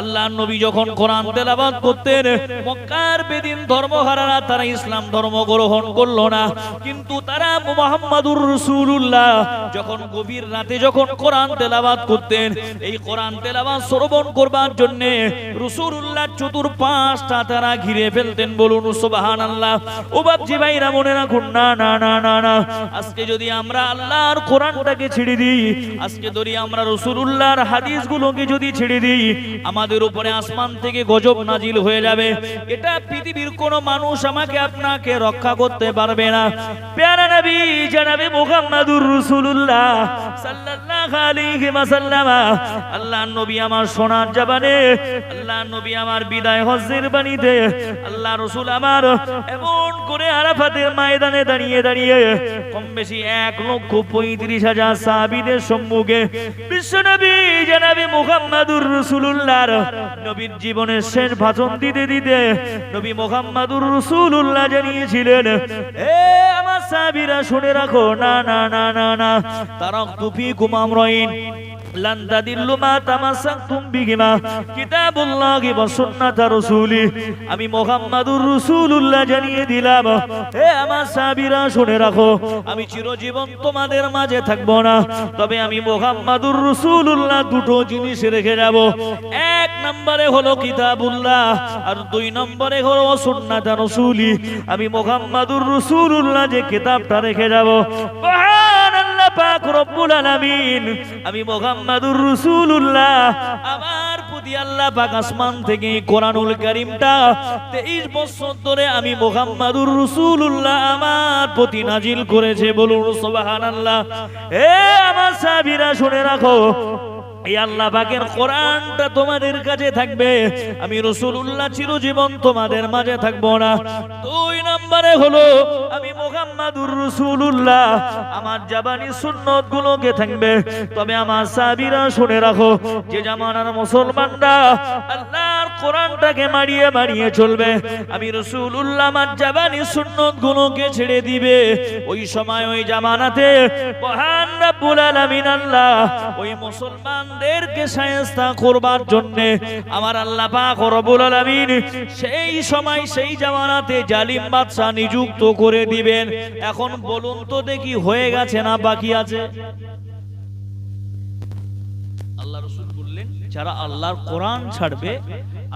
আল্লাহর নবী যখন কোরআন তেলাওয়াত করতেন, মক্কার বেদিন ধর্মহারারা তারা ইসলাম ধর্ম গ্রহণ করলো না, কিন্তু তারা মুহাম্মাদুর রাসূলুল্লাহ যখন গভীর রাতে যখন কোরআন তেলাওয়াত করতেন, এই কোরআন তেলাওয়াত শ্রবণ করবার জন্য রাসূলুল্লাহ চতুর্পাশটা তারা ঘিরে ফেলতেন। বলুন সুবহানাল্লাহ। ও বাপজি ভাইরা মনে রাখুন, না না না না না, আজকে যদি আমরা আল্লাহর কোরআনটাকে ছেড়ে দিই, আজকে যদি আমরা রাসূলুল্লাহর হাদিসগুলোকে যদি ছেড়ে দিই, আমাদের উপরে আসমান থেকে গজব নাজিল হয়ে যাবে। এটা পৃথিবীর কোনো মানুষ আমাকে আপনাকে রক্ষা করতে পারবে না। প্যারা নবী জনাবে মুহাম্মাদুর রাসূলুল্লাহ সাল্লাল্লাহু আলাইহি ওয়াসাল্লাম, আল্লাহর নবী আমার সোনার জবানে, আল্লাহর নবী আমার বিদায় হজ্জের বাণীতে, আল্লাহ রাসূল আমার এমন করে আরাফাতের ময়দানে দাঁড়িয়ে দাঁড়িয়ে কম বেশি 1,35,000 সাহাবীদের সম্মুখে বিশ্বনবী জনাবে মুহাম্মাদুর রাসূলুল্লাহর নবীর জীবনের শেষ ভাষণ দিতে দিতে নবী মুহাম্মাদুর রাসূলুল্লাহ জানিয়েছিলেন, হে আমার সাহাবীরা শুনে রাখো, না না না না না, তারাকতু ফীকুম আমরাইন লান তাদিল্লু মা তামাসসাকতুম বিহিমা কিতাবুল্লাহি ওয়া সুন্নাতা রাসূলি। আমি মুহাম্মাদুর রাসূলুল্লাহ জানিয়ে দিলাম, হে আমার সাহাবীরা শুনে রাখো, আমি চিরজীবন তোমাদের মাঝে থাকবো না, তবে আমি মুহাম্মাদুর রাসূলুল্লাহ দুটো জিনিস রেখে যাব। এক নম্বরে হলো কিতাবুল্লাহ, আর 2 নম্বরে হলো সুন্নাতা রাসূলি। আমি মুহাম্মাদুর রাসূলুল্লাহ যে কিতাবটা রেখে যাব, সুবহানাল্লাহ পাক রব্বুল আলামিন, আমি মুহাম্মাদুর রাসূলুল্লাহ আমার প্রতি আল্লাহ পাক আসমান থেকে কোরআনুল কারীমটা 23 বছর ধরে আমি মুহাম্মাদুর রাসূলুল্লাহ আমার প্রতি নাজিল করেছে। বলুন সুবহানাল্লাহ। হে আমার সাহাবীরা শুনে রাখো, এই আল্লাহ পাকের কোরআনটা তোমাদের কাছে থাকবে, আমি রাসূলুল্লাহ চিরজীবন তোমাদের মাঝে থাকবো না। 2 নম্বরে হলো আমি মুহাম্মাদুর রাসূলুল্লাহ আমার জাবানি সুন্নাত গুলোকে থাকবে, তবে আমার সাহাবীরা শুনে রাখো, যে জামানার মুসলমানরা আল্লাহর কোরআনটাকে মারিয়ে মারিয়ে চলবে, আমি রাসূলুল্লাহ আমার জাবানি সুন্নাত গুলোকে ছেড়ে দিবে, ওই সময় ওই জামানাতে মহান রব্বুল আলামিন আল্লাহ ওই মুসলমানদেরকে শায়েস্তা করবার জন্য আমার আল্লাহ পাক রব্বুল আলামিন সেই সময় সেই জামানাতে জালিম বাদশা নিযুক্ত করে দিবেন। এখন বলুন তো দেখি, হয়ে গেছে না বাকি আছে? আল্লাহ রাসূল বললেন, যারা আল্লাহর কোরআন ছাড়বে,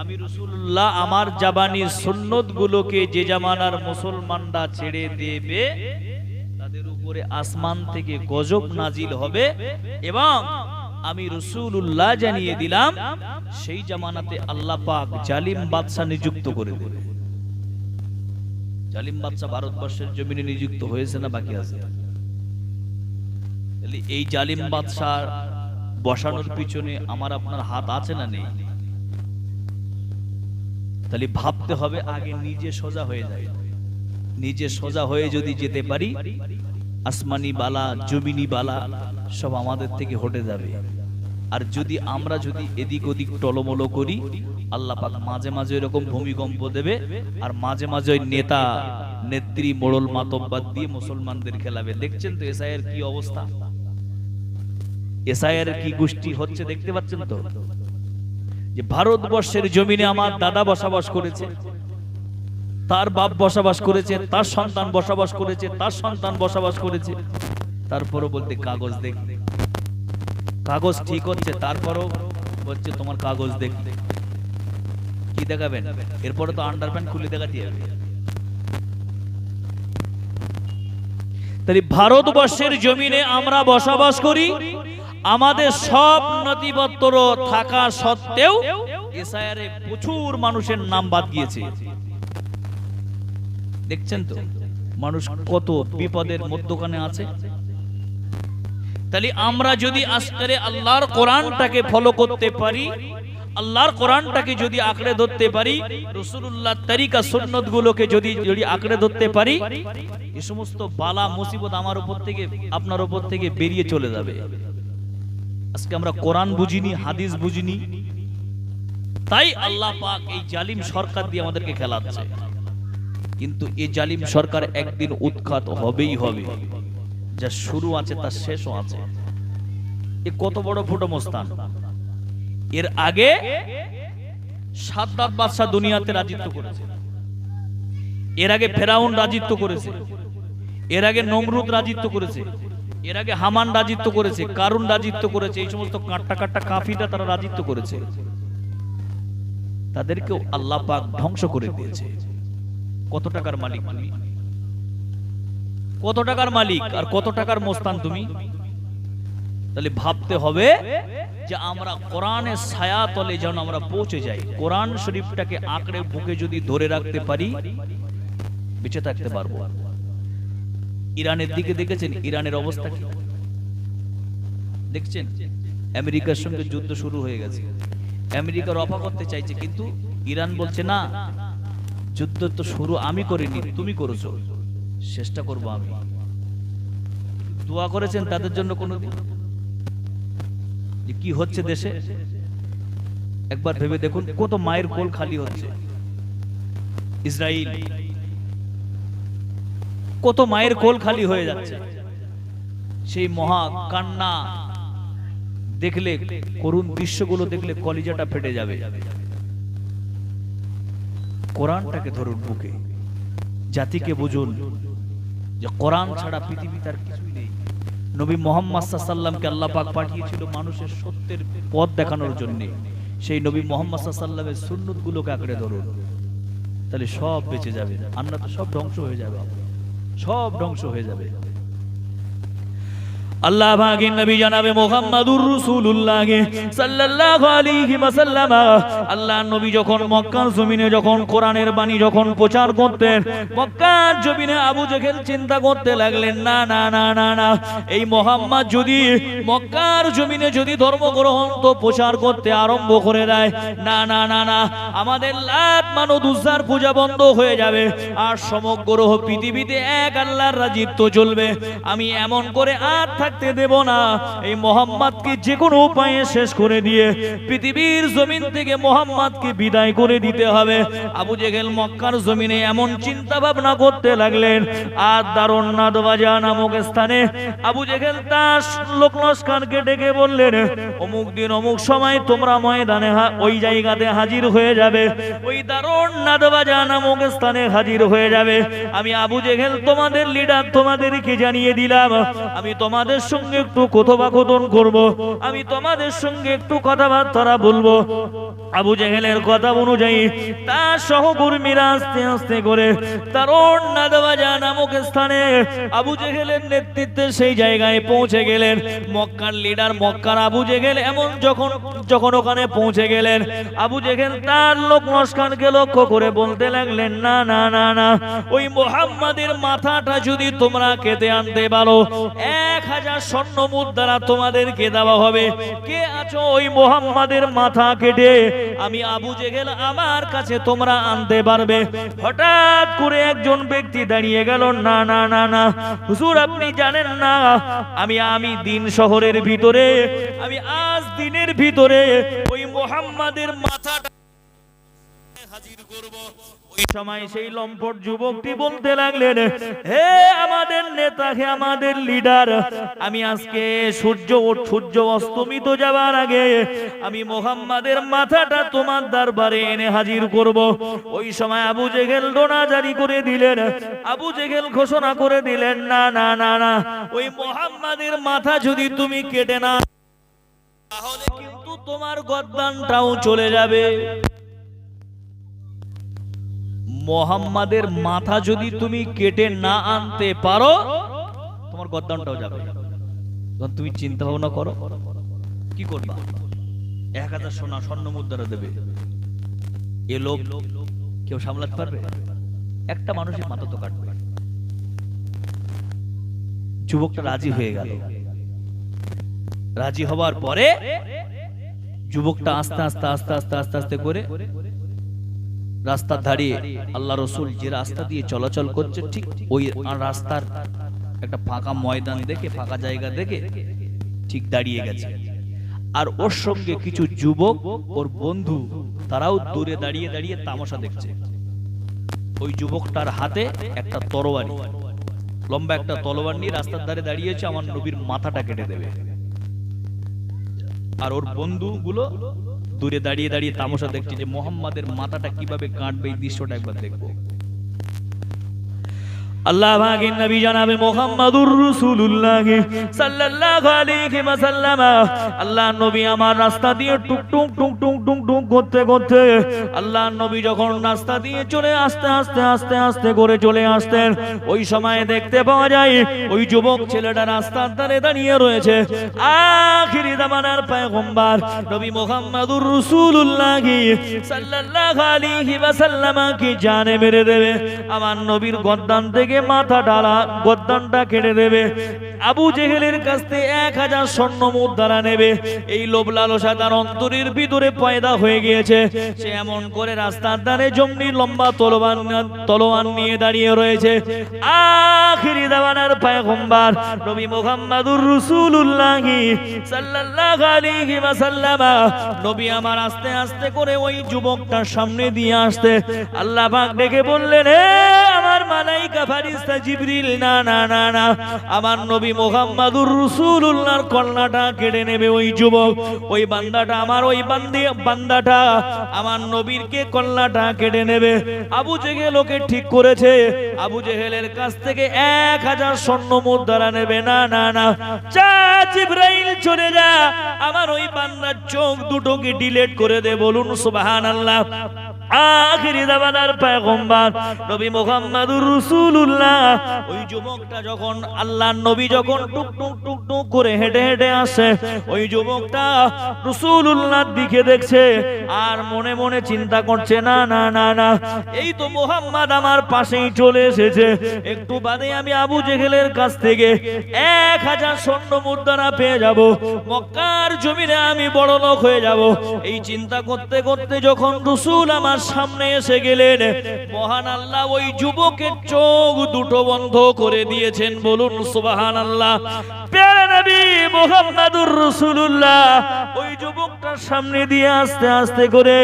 আমি রাসূলুল্লাহ আমার জাবানির সুন্নাত গুলোকে যে জামানার মুসলমানরা ছেড়ে দেবে, তাদের উপরে আসমান থেকে গজব নাজিল হবে, এবং আমি রাসূলুল্লাহ জানিয়ে দিলাম সেই জামানাতে আল্লাহ পাক জালিম বাদশা নিযুক্ত করে দেবে। জালিম বাদশা ভারতবর্ষের জমিনে নিযুক্ত হয়েছে না বাকি আছে? তাহলে এই জালিম বাদশা বসানোর পিছনে আমার আপনার হাত আছে না নেই? তাহলে ভাবতে হবে আগে নিজে সোজা হয়ে যায়। নিজে সোজা হয়ে যদি যেতে পারি, আসমানি বালা জমিনি বালা সব আমাদের থেকে হটে যাবে। আর যদি আমরা এদিক ওদিক টলমলো করি, আল্লাহ পাক মাঝে মাঝে এরকম ভূমিকম্প দেবে, আর মাঝে মাঝে ওই নেতা নেত্রী মোড়ল মাতব্বাদ দিয়ে মুসলমানদের খেলাবে। দেখছেন তো এসআইয়ের কি অবস্থা, এসআইয়ের কি গোষ্ঠী হচ্ছে দেখতে পাচ্ছেন তো? যে ভারতবর্ষের জমিনে আমার দাদা বসবাস করেছে, তার বাপ বসবাস করেছে, তার সন্তান বসবাস করেছে, তার সন্তান বসবাস করেছে, তারপরও বলতে কাগজ দেখ, কাগজ ঠিক হচ্ছে, তারপরও বলছে তোমার কাগজ দেখ। কি দেখাবেন? এরপরে তো আন্ডারপ্যান্ট খুলে দেখাতে হবে। তাই ভারতবর্ষের জমিনে আমরা বসবাস করি, আমাদের সব নথিপত্র থাকা সত্ত্বেও এসআইআরে প্রচুর মানুষের নাম বাদ গিয়েছে। দেখছেন তো মানুষ কত বিপদের মধ্যখানে আছে। তাহলে আমরা যদি আজকে আল্লাহর কোরআনটাকে ফলো করতে পারি, আল্লাহর কোরআনটাকে যদি আঁকড়ে ধরতে পারি, রাসূলুল্লাহর তরিকা সুন্নাত গুলোকে যদি আঁকড়ে ধরতে পারি, এই সমস্ত বালা মুসিবত আমার উপর থেকে আপনার উপর থেকে বেরিয়ে চলে যাবে। আজকে আমরা কোরআন বুঝিনি, হাদিস বুঝিনি, তাই আল্লাহ পাক এই জালিম সরকার দিয়ে আমাদেরকে খেলাচ্ছে। কিন্তু এই জালিম সরকার একদিন উৎখাত হবেই হবে। যা শুরু আছে তার শেষও আছে। এ কত বড় ফুটো মস্তান। এর আগে সাদ্দাত বাদশা দুনিয়াতে রাজত্ব করেছে, এর আগে ফেরাউন রাজত্ব করেছে, এর আগে নমরুদ রাজত্ব করেছে, এর আগে হামান রাজত্ব করেছে, কারুন রাজত্ব করেছে, এই সমস্ত কাট্টা কাট্টা কাফিরা তারা রাজত্ব করেছে, তাদেরকেও আল্লাহ পাক ধ্বংস করে দিয়েছে। কত টাকার মালিক তুমি, কত টাকার মালিক আর কত টাকার মোস্তান তুমি? তাহলে ভাবতে হবে যে আমরা কোরআনের ছায়া তলে যেন আমরা পৌঁছে যাই। কোরআন শরীফটাকে আঁকড়ে বুকে যদি ধরে রাখতে পারি বেঁচে থাকতে পারবো। ইরানের দিকে দেখেছেন ইরানের অবস্থা কি দেখছেন? আমেরিকার সঙ্গে যুদ্ধ শুরু হয়ে গেছে, আমেরিকা রফা করতে চাইছে, কিন্তু ইরান বলছে না, যুদ্ধ তো শুরু আমি করিনি, তুমি করেছো, চেষ্টা করবো আমি। দোয়া করেছেন তাদের জন্য কোনোদিন যে কি হচ্ছে দেশে? একবার ভেবে দেখুন, কত মায়ের কোল খালি হচ্ছে। ইসরায়েল, কত মায়ের কোল খালি হয়ে যাচ্ছে। সেই মহা কান্না দেখলে, করুণ দৃশ্যগুলো দেখলে কলিজাটা ফেটে যাবে। কোরআনটাকে ধরুন বুকে, জাতিকে বুঝুন যে কোরআন ছাড়া পৃথিবীতে আর কিছুই নেই। নবী মুহাম্মদ সাল্লাল্লাহু আলাইহি ওয়াসাল্লামকে আল্লাহ পাক পাঠিয়েছিল মানুষের সত্যের পথ দেখানোর জন্য। সেই নবী মুহাম্মদ সাল্লাল্লাহু আলাইহি ওয়াসাল্লামের সুন্নতগুলোকে আঁকড়ে ধরুন, তাহলে সব বেঁচে যাবে। আর না তো সব ধ্বংস হয়ে যাবে, সব ধ্বংস হয়ে যাবে। আল্লাহ পাকের নবী জনাবে মুহাম্মদুর রাসূলুল্লাহ সাল্লাল্লাহু আলাইহি ওয়াসাল্লাম, আল্লাহ নবী যখন মক্কার জমিনে যখন কোরআনের বাণী যখন প্রচার করতেন, মক্কার জমিনে আবু জেহেল চিন্তা করতে লাগলেন, না না না না না, এই মুহাম্মদ যদি মক্কার জমিনে যদি ধর্মগ্রহণ তো প্রচার করতে আরম্ভ করে দেয়, না না না না, আমাদের লাত মানত উজ্জার পূজা বন্ধ হয়ে যাবে, আর সমগ্র পৃথিবীতে এক আল্লাহর রাজত্ব চলবে। আমি এমন করে আর থাকতে দেব না, এই মুহাম্মদকে যে কোনো উপায়ে শেষ করে দিয়ে পৃথিবীর জমিন থেকে মুহাম্মদকে বিদায় করে দিতে হবে। আবু জেহেল মক্কার জমিনে এমন চিন্তা ভাবনা করতে লাগলেন। আর দারুন নাদওয়াজা নামক স্থানে আবু জেহেল তার লোক লস্করকে ডেকে বললেন, অমুক দিন অমুক সময় তোমরা ময়দানে ওই জায়গাতে হাজির হয়ে যাবে, ওই দারুন নাদওয়াজা নামক স্থানে হাজির হয়ে যাবে। আমি আবু জেহেল তোমাদের লিডার, তোমাদেরকে জানিয়ে দিলাম, আমি তোমাদের সঙ্গে একটু কথোপকথন করব, আমি তোমাদের সঙ্গে একটু কথাবার্তা বলবো। আবু জেহেলের কথা অনুযায়ী তার সহকর্মীরা আস্তে আস্তে করে দারুন নাদওয়াজা নামক স্থানে আবু জেহেলের নেতৃত্বে সেই জায়গায় পৌঁছে গেলেন। মক্কার লিডার মক্কার আবু জেহেল এমন যখন ওখানে পৌঁছে গেলেন, আবু জেহেল তার লোক লস্করকে লক্ষ্য করে বলতে লাগলেন, না না না না, ওই মুহাম্মাদের মাথাটা যদি তোমরা কেটে আনতে পারো 1000 স্বর্ণ মুদ্রা তোমাদেরকে দেওয়া হবে। কে আছো ওই মুহাম্মাদের মাথা কেটে আমি আবু জেহেল আমার কাছে তোমরা আনতে পারবে? হঠাৎ করে একজন ব্যক্তি দাঁড়িয়ে গেল, না না না না হুজুর, আপনি জানেন না, আমি দিন শহরের ভিতরে, আমি আজ দিনের ভিতরে ওই মুহাম্মাদের মাথাটা হাজির করব। ওই সময় সেই লম্পট যুবকটি বলতে লাগলেন, হে আমাদের নেতা, হে আমাদের লিডার, আমি আজকে সূর্য অস্তমিত যাবার আগে আমি মুহাম্মাদের মাথাটা তোমার দরবারে এনে হাজির করব। ওই সময় আবু জেহেল ডোনা জারি করে দিলেন, আবু জেহেল ঘোষণা করে দিলেন, না না না না, ওই মুহাম্মাদের মাথা যদি তুমি কেটে না তাহলে কিন্তু তোমার গর্দানটাও চলে যাবে। মুহাম্মাদের মাথা যদি তুমি কেটে না আনতে পারো তোমার গর্দানটাও যাবে। তুমি চিন্তা ভাবনা করো কি করবা। 1000 স্বর্ণ মুদ্রা দেবে, এ লোক কেউ সামলাতে পারবে? একটা মানুষের মাথা তো কাটবে। যুবকটা রাজি হয়ে গেল। রাজি হবার পরে যুবকটা আস্তে আস্তে আস্তে আস্তে আস্তে আস্তে করে রাস্তা দাঁড়িয়ে, আল্লাহ রসুল যে রাস্তা দিয়ে চলাচল করছে ঠিক ওই রাস্তার একটা ফাঁকা ময়দান দেখে, ফাঁকা জায়গা দেখে ঠিক দাঁড়িয়ে গেছে। আর ওর সঙ্গে কিছু যুবক, ওর বন্ধু, তারাও দূরে দাঁড়িয়ে দাঁড়িয়ে তামাশা দেখছে। ওই যুবকটার হাতে একটা তরবারি, লম্বা একটা তলোয়ার নিয়ে রাস্তার ধারে দাঁড়িয়েছে, আমার নবীর মাথাটা কেটে দেবে। আর ওর বন্ধুগুলো দূরে দাঁড়িয়ে দাঁড়িয়ে তামাশা দেখছে যে মুহাম্মাদের মাথাটা কিভাবে কাটবে, এই দৃশ্যটা একবার দেখবো। আল্লাহ পাকের নবী জনাবে মুহাম্মাদুর রাসূলুল্লাহ সাল্লাল্লাহু আলাইহি ওয়াসাল্লাম, আল্লাহ নবী আমার রাস্তা দিয়ে টুক টুক টুক টুক টুক টুক করতে করতে আল্লাহ নবী যখন রাস্তা দিয়ে চলে আস্তে আস্তে আস্তে আস্তে করে চলে আসতেন, ওই সময় দেখতে পাওয়া যায় ওই যুবক ছেলেটা রাস্তার ধারে দাঁড়িয়ে রয়েছে। আখিরি জামানার পয়গম্বর নবী মুহাম্মাদুর রাসূলুল্লাহ সাল্লাল্লাহু আলাইহি ওয়াসাল্লাম কি জানে মেরে দেবে, আমার নবীর গর্দান থেকে মাথা ডালা গর্দানটা কেটে দেবে। আবু জেহেলের কাছ থেকে 1000 স্বর্ণ মুদ্রা নেবে, এই লোভ লালসা তার অন্তরের ভিতরে পয়দা হয়ে গিয়েছে। সে এমন করে রাস্তার ধারে জমনি লম্বা তলোয়ার নিয়ে দাঁড়িয়ে রয়েছে। আখিরি জামানার পয়গম্বর নবী মুহাম্মাদুর রাসূলুল্লাহ সাল্লাল্লাহু আলাইহি ওয়াসাল্লাম, নবী আমার আস্তে আস্তে করে ওই যুবকটার সামনে দিয়ে আসতে আল্লাহ পাক ডেকে বললেন, হে আমার মালাইকা ফারিস্তা জিবরিল, না না না না, আমার নবী মুহাম্মাদুর রাসূলুল্লাহর কল্লাটা কেটে নেবে ওই যুবক, ওই বান্দাটা আমার, ওই বান্দাটা আমার নবীর কে কল্লাটা কেটে নেবে। আবু জেহেল ওকে ঠিক করেছে, আবু জেহেলের কাছ থেকে 1000 স্বর্ণ মুদ্রা নেবে। না না না, যা জিবরাইল চলে যা, আমার ওই বান্দার চোখ দুটোকে ডিলিট করে দে, বলুন সুবহানাল্লাহ। আখিরি জামানার পয়গম্বর নবী মুহাম্মাদুর রাসূলুল্লাহ, ওই যুবকটা যখন আল্লাহর নবী যখন টুক টুক টুক টুক করে হেঁটে হেঁটে আসে, ওই যুবকটা রাসূলুল্লাহর দিকে দেখছে আর মনে মনে চিন্তা করছে, না না না না, এই তো মুহাম্মদ আমার পাশেই চলে এসেছে, একটু বাদে আমি আবু জেহেলের কাছ থেকে 1000 স্বর্ণ মুদ্রা পেয়ে যাব, মক্কার জমিনে আমি বড় লোক হয়ে যাব। এই চিন্তা করতে করতে যখন রাসূল আমার সামনে এসে গেলেন, মহান আল্লাহ ওই যুবকের চোখ দুটো বন্ধ করে দিয়েছেন, বলুন সুবহানাল্লাহ। প্যারা নবী মুহাম্মাদুর রাসূলুল্লাহ ওই যুবকটার সামনে দিয়ে আস্তে আস্তে করে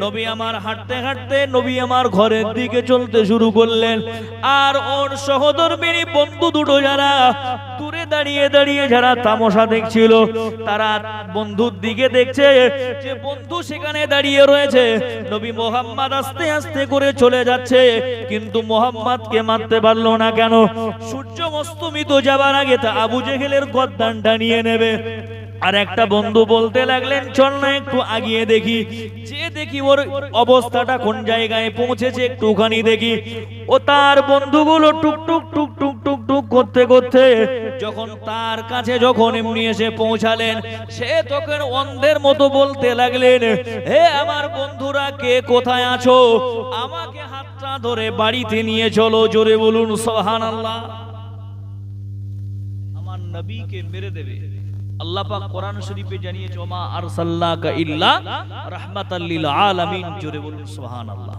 নবী আমার হাঁটতে হাঁটতে নবী আমার ঘরের দিকে চলতে শুরু করলেন। আর ওর সহধর্মিনী বন্ধু দুটো যারা দূরে দাঁড়িয়ে দাঁড়িয়ে যারা তামাশা দেখছিল, তারা বন্ধুর দিকে দেখছে যে বন্ধু সেখানে দাঁড়িয়ে রয়েছে, নবী মুহাম্মদ আস্তে আস্তে করে চলে যাচ্ছে, কিন্তু মুহাম্মদকে মারতে পারলো না। কেন? সূর্য অস্তমিত যাবার আগে তা আবু জেহেলের গর্দানটা নিয়ে নেবে। আর একটা বন্ধু বলতে লাগলেন, চল না একটু আগিয়ে দেখি, যে দেখি ওর অবস্থাটা কোন জায়গায় পৌঁছেছে, একটুখানি দেখি। ও তার বন্ধুগুলো টুক টুক টুক টুক টুক টুক করতে করতে যখন তার কাছে যখন এমনি এসে পৌঁছালেন, সে তখন অন্ধের মতো বলতে লাগলেন, হে আমার বন্ধুরা, কে কোথায় আছো, আমাকে হাতটা ধরে বাড়িতে নিয়ে চলো, জোরে বলুন সুবহানাল্লাহ। আমার নবীকে মেরে দেবে। আল্লাহ পাক কোরআন শরীফে জানিয়েছে, ওমা আরসালনাকা ইল্লা রাহমাতাল লিল আলামিন, জোরে বলুন সুবহানাল্লাহ।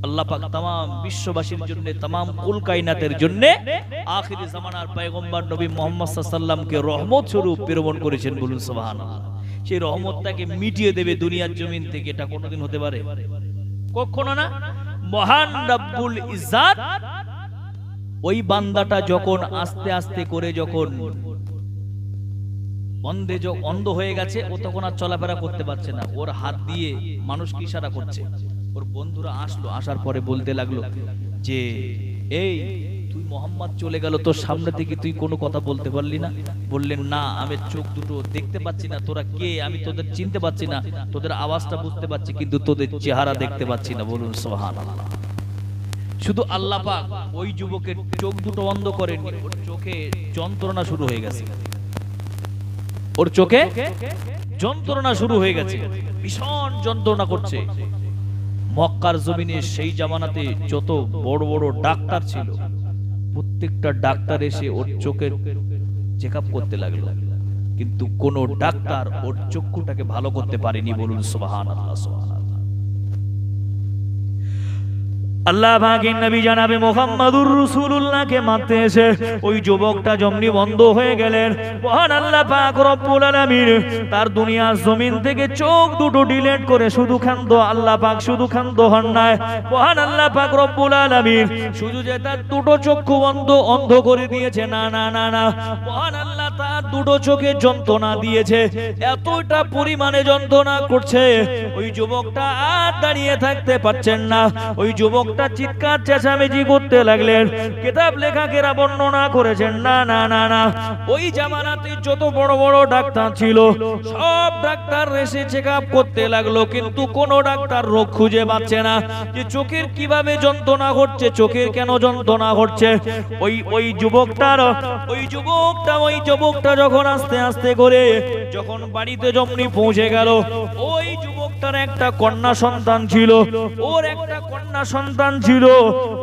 আল্লাহ পাক तमाम বিশ্ববাসীর জন্য, तमाम কুল কায়নাতের জন্য আখিরি জামানার পয়গম্বর নবী মুহাম্মদ সাল্লাল্লাহু আলাইহি সাল্লামকে রহমত স্বরূপ প্রেরণ করেছেন, বলুন সুবহানাল্লাহ। সেই রহমতটাকে মিটিয়ে দেবে দুনিয়ার জমিন থেকে, এটা কোনোদিন হতে পারে? কখনো না। মহান রব্বুল ইজ্জত ওই বান্দাটা যখন আস্তে আস্তে করে যখন অন্ধ হয়ে গেছে, ও তখন আর চলাফেরা করতে পারছে না, ওর হাত দিয়ে মানুষকে ইশারা করছে। ওর বন্ধুরা আসলো, আসার পরে বলতে লাগলো যে, এই তুই মুহাম্মদ চলে গেল, তোর সামনে থেকে তুই কোনো কথা বলতে পারলি না? বললেন, না, আমি চোখ দুটো দেখতে পাচ্ছি না, তোরা কে, আমি তোদের চিনতে পাচ্ছি না, তোদের আওয়াজটা বুঝতে পাচ্ছি, কিন্তু তোদের চেহারা দেখতে পাচ্ছি না, বলুন সুবহানাল্লাহ। শুধু আল্লাহ পাক ওই যুবকের চোখ দুটো বন্ধ করেননি, ওর চোখে যন্ত্রণা শুরু হয়ে গেছে, ওর চোখে যন্ত্রণা শুরু হয়ে গেছে, ভীষণ যন্ত্রণা করছে। মক্কার জমিনে সেই জামানাতে যত বড় বড় ডাক্তার ছিল, প্রত্যেকটা ডাক্তার এসে ওর চোখের চেকআপ করতে লাগলো, কিন্তু কোন ডাক্তার ওর চক্ষুটাকে ভালো করতে পারেনি, বলুন সুবহানাল্লাহ সুবহানাল্লাহ। আল্লাহ পাকের নবী জনাবে মুহাম্মাদুর রাসূলুল্লাহকে মারতে এসে ওই যুবকটা যেমনি বন্ধ হয়ে গেলেন, মহান আল্লাহ পাক রব্বুল আলামিন তার দুনিয়ার জমিন থেকে চোখ দুটো ডিলিট করে শুধু খান্ত আল্লাহ পাক শুধু খান্ত হন নাই, মহান আল্লাহ পাক রব্বুল আলামিন শুধু যে তার দুটো চক্ষু অন্ধ করে দিয়েছে, না না না না, মহান আল্লাহ তার দুটো চোখে যন্ত্রণা দিয়েছে, এতটা পরিমাণে যন্ত্রণা করছে, ওই যুবকটা আর দাঁড়িয়ে থাকতে পারছেন না। ওই যুবকটা চিৎকার চেঁচামেচি করতে লাগলেন। কিতাব লেখকেরা বর্ণনা করেছেন, না না না না, ওই জামানাতে যত বড় বড় ডাক্তার ছিল সব ডাক্তার এসে চেক আপ করতে লাগলো, কিন্তু কোন ডাক্তার রোগ খুঁজে পাচ্ছে না যে চোখের কিভাবে যন্ত্রণা ঘটছে, চোখের কেন যন্ত্রণা ঘটছে। ওই যুবকটা যখন আস্তে আস্তে করে যখন বাড়িতে জমনি পৌঁছে গেল, ওই যুবকটার একটা কন্যা সন্তান ছিল, ওর একটা কন্যা সন্তান ছিল।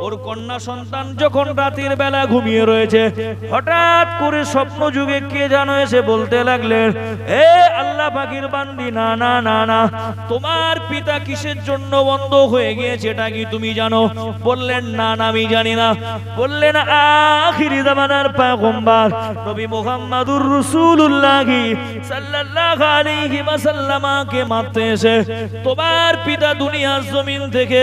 ওর কন্যা সন্তান যখন রাতের বেলা ঘুমিয়ে রয়েছে, হঠাৎ করে স্বপ্ন যুগে কে যেন এসে বলতে লাগলেন, এ আল্লাহ পাকের বান্দি, না না না না, তোমার পিতা কিসের জন্য বন্ধ হয়ে গিয়েছে এটা কি তুমি জানো? বললেন, না না আমি জানি না। বললেন, আখিরি জামানার পয়গম্বর নবী মুহাম্মদুর রাসূলুল্লাহ সাল্লাল্লাহু আলাইহি ওয়াসাল্লামকে মারতে এসে তোমার পিতা দুনিয়ার জমিন থেকে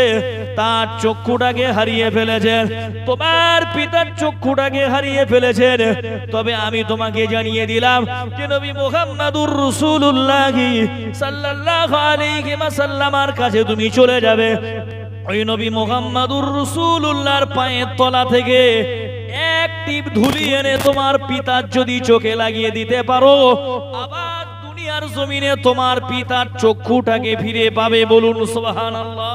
তার চক্ষুটাকে হারিয়ে ফেলেছেন, তোমার পিতার চক্ষুটাকে হারিয়ে ফেলেছেন। তবে আমি তোমাকে জানিয়ে দিলাম যে নবী মুহাম্মদুর রাসূলুল্লাহ সাল্লাল্লাহু আলাইহি ওয়াসাল্লামের কাছে তুমি চলে যাবে। ওই নবী মুহাম্মদুর রাসূলুল্লাহর পায়ের তলা থেকে এক টিপ ধুলি এনে তোমার পিতার যদি চোখে লাগিয়ে দিতে পারো, আবার দুনিয়ার জমিনে তোমার পিতার চক্ষুটাকে ফিরে পাবে। বলুন সুবহানাল্লাহ।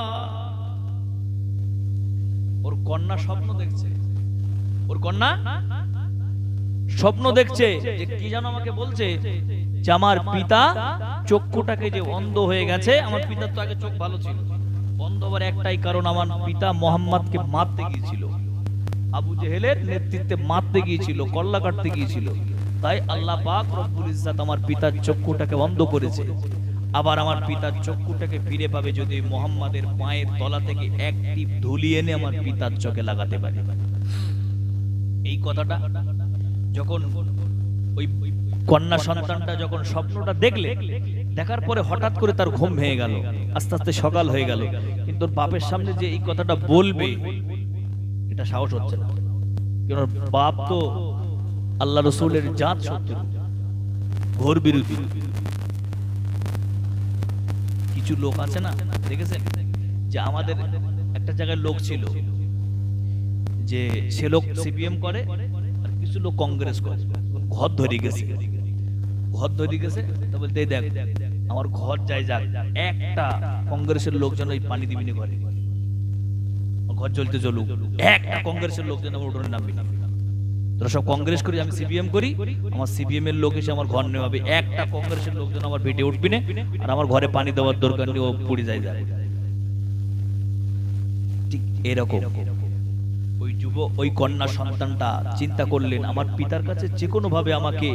ওর কন্যা স্বপ্ন দেখছে, ওর কন্যা স্বপ্ন দেখছে যে কি যেন আমাকে বলছে যে আমার পিতা চক্ষুটাকে যে অন্ধ হয়ে গেছে, আমার পিতার তো আগে চোখ ভালো ছিল, অন্ধ হওয়ার একটাই কারণ আমার পিতা মুহাম্মদকে মারতে গিয়েছিল, আবু জেহেলের নেতৃত্বে মারতে গিয়েছিল, কল্লা কাটতে গিয়েছিল, তাই আল্লাহ পাক রব্বুল ইজ্জত আমার পিতার চক্ষুটাকে অন্ধ করেছে। আবার আমার পিতার চক্ষুটাকে ফিরে পাবে যদি মুহাম্মাদের পায়ের তলা থেকে এক টিপ ধুলি এনে আমার পিতার চোখে লাগাতে পারে। এই কথাটা যখন ওই কন্যা সন্তানটা যখন স্বপ্নটা দেখলে, দেখার পরে হঠাৎ করে তার ঘুম ভেঙে গেল, আস্তে আস্তে সকাল হয়ে গেল, কিন্তু বাপের সামনে যে এই কথাটা বলবে এটা সাহস হচ্ছে না, কারণ বাপ তো আল্লাহ রাসূলের জাত শত্রু, ঘোর বিরোধী। কিছু লোক আছে না, দেখেছেন যে আমাদের একটা জায়গায় লোক ছিল যে সে লোক সিপিএম করে আর কিছু লোক কংগ্রেস করে, ঘর ধরে গেছে, তা বলতে দেখ আমার ঘর যাই যাক, একটা কংগ্রেসের লোক যেন এই পানি দিবি না ঘরে, ঘর জ্বলতে জ্বলুক, একটা কংগ্রেসের লোক যেন আমার উঠোনে নামবি না। তোরা সব কংগ্রেস করি, আমি সিপিএম করি, আমার সিপিএম এর লোক এসে আমার ঘর নেওয়াবে, একটা কংগ্রেসের লোক যেন আমার পেটে উঠবি না, আর আমার ঘরে পানি দেওয়ার দরকার নেই, ও পুড়ে যায়। ঠিক এরকম ওই কন্যা সন্তানটা চিন্তা করলেন, আমার পিতার কাছে যে কোনো ভাবে আমাকে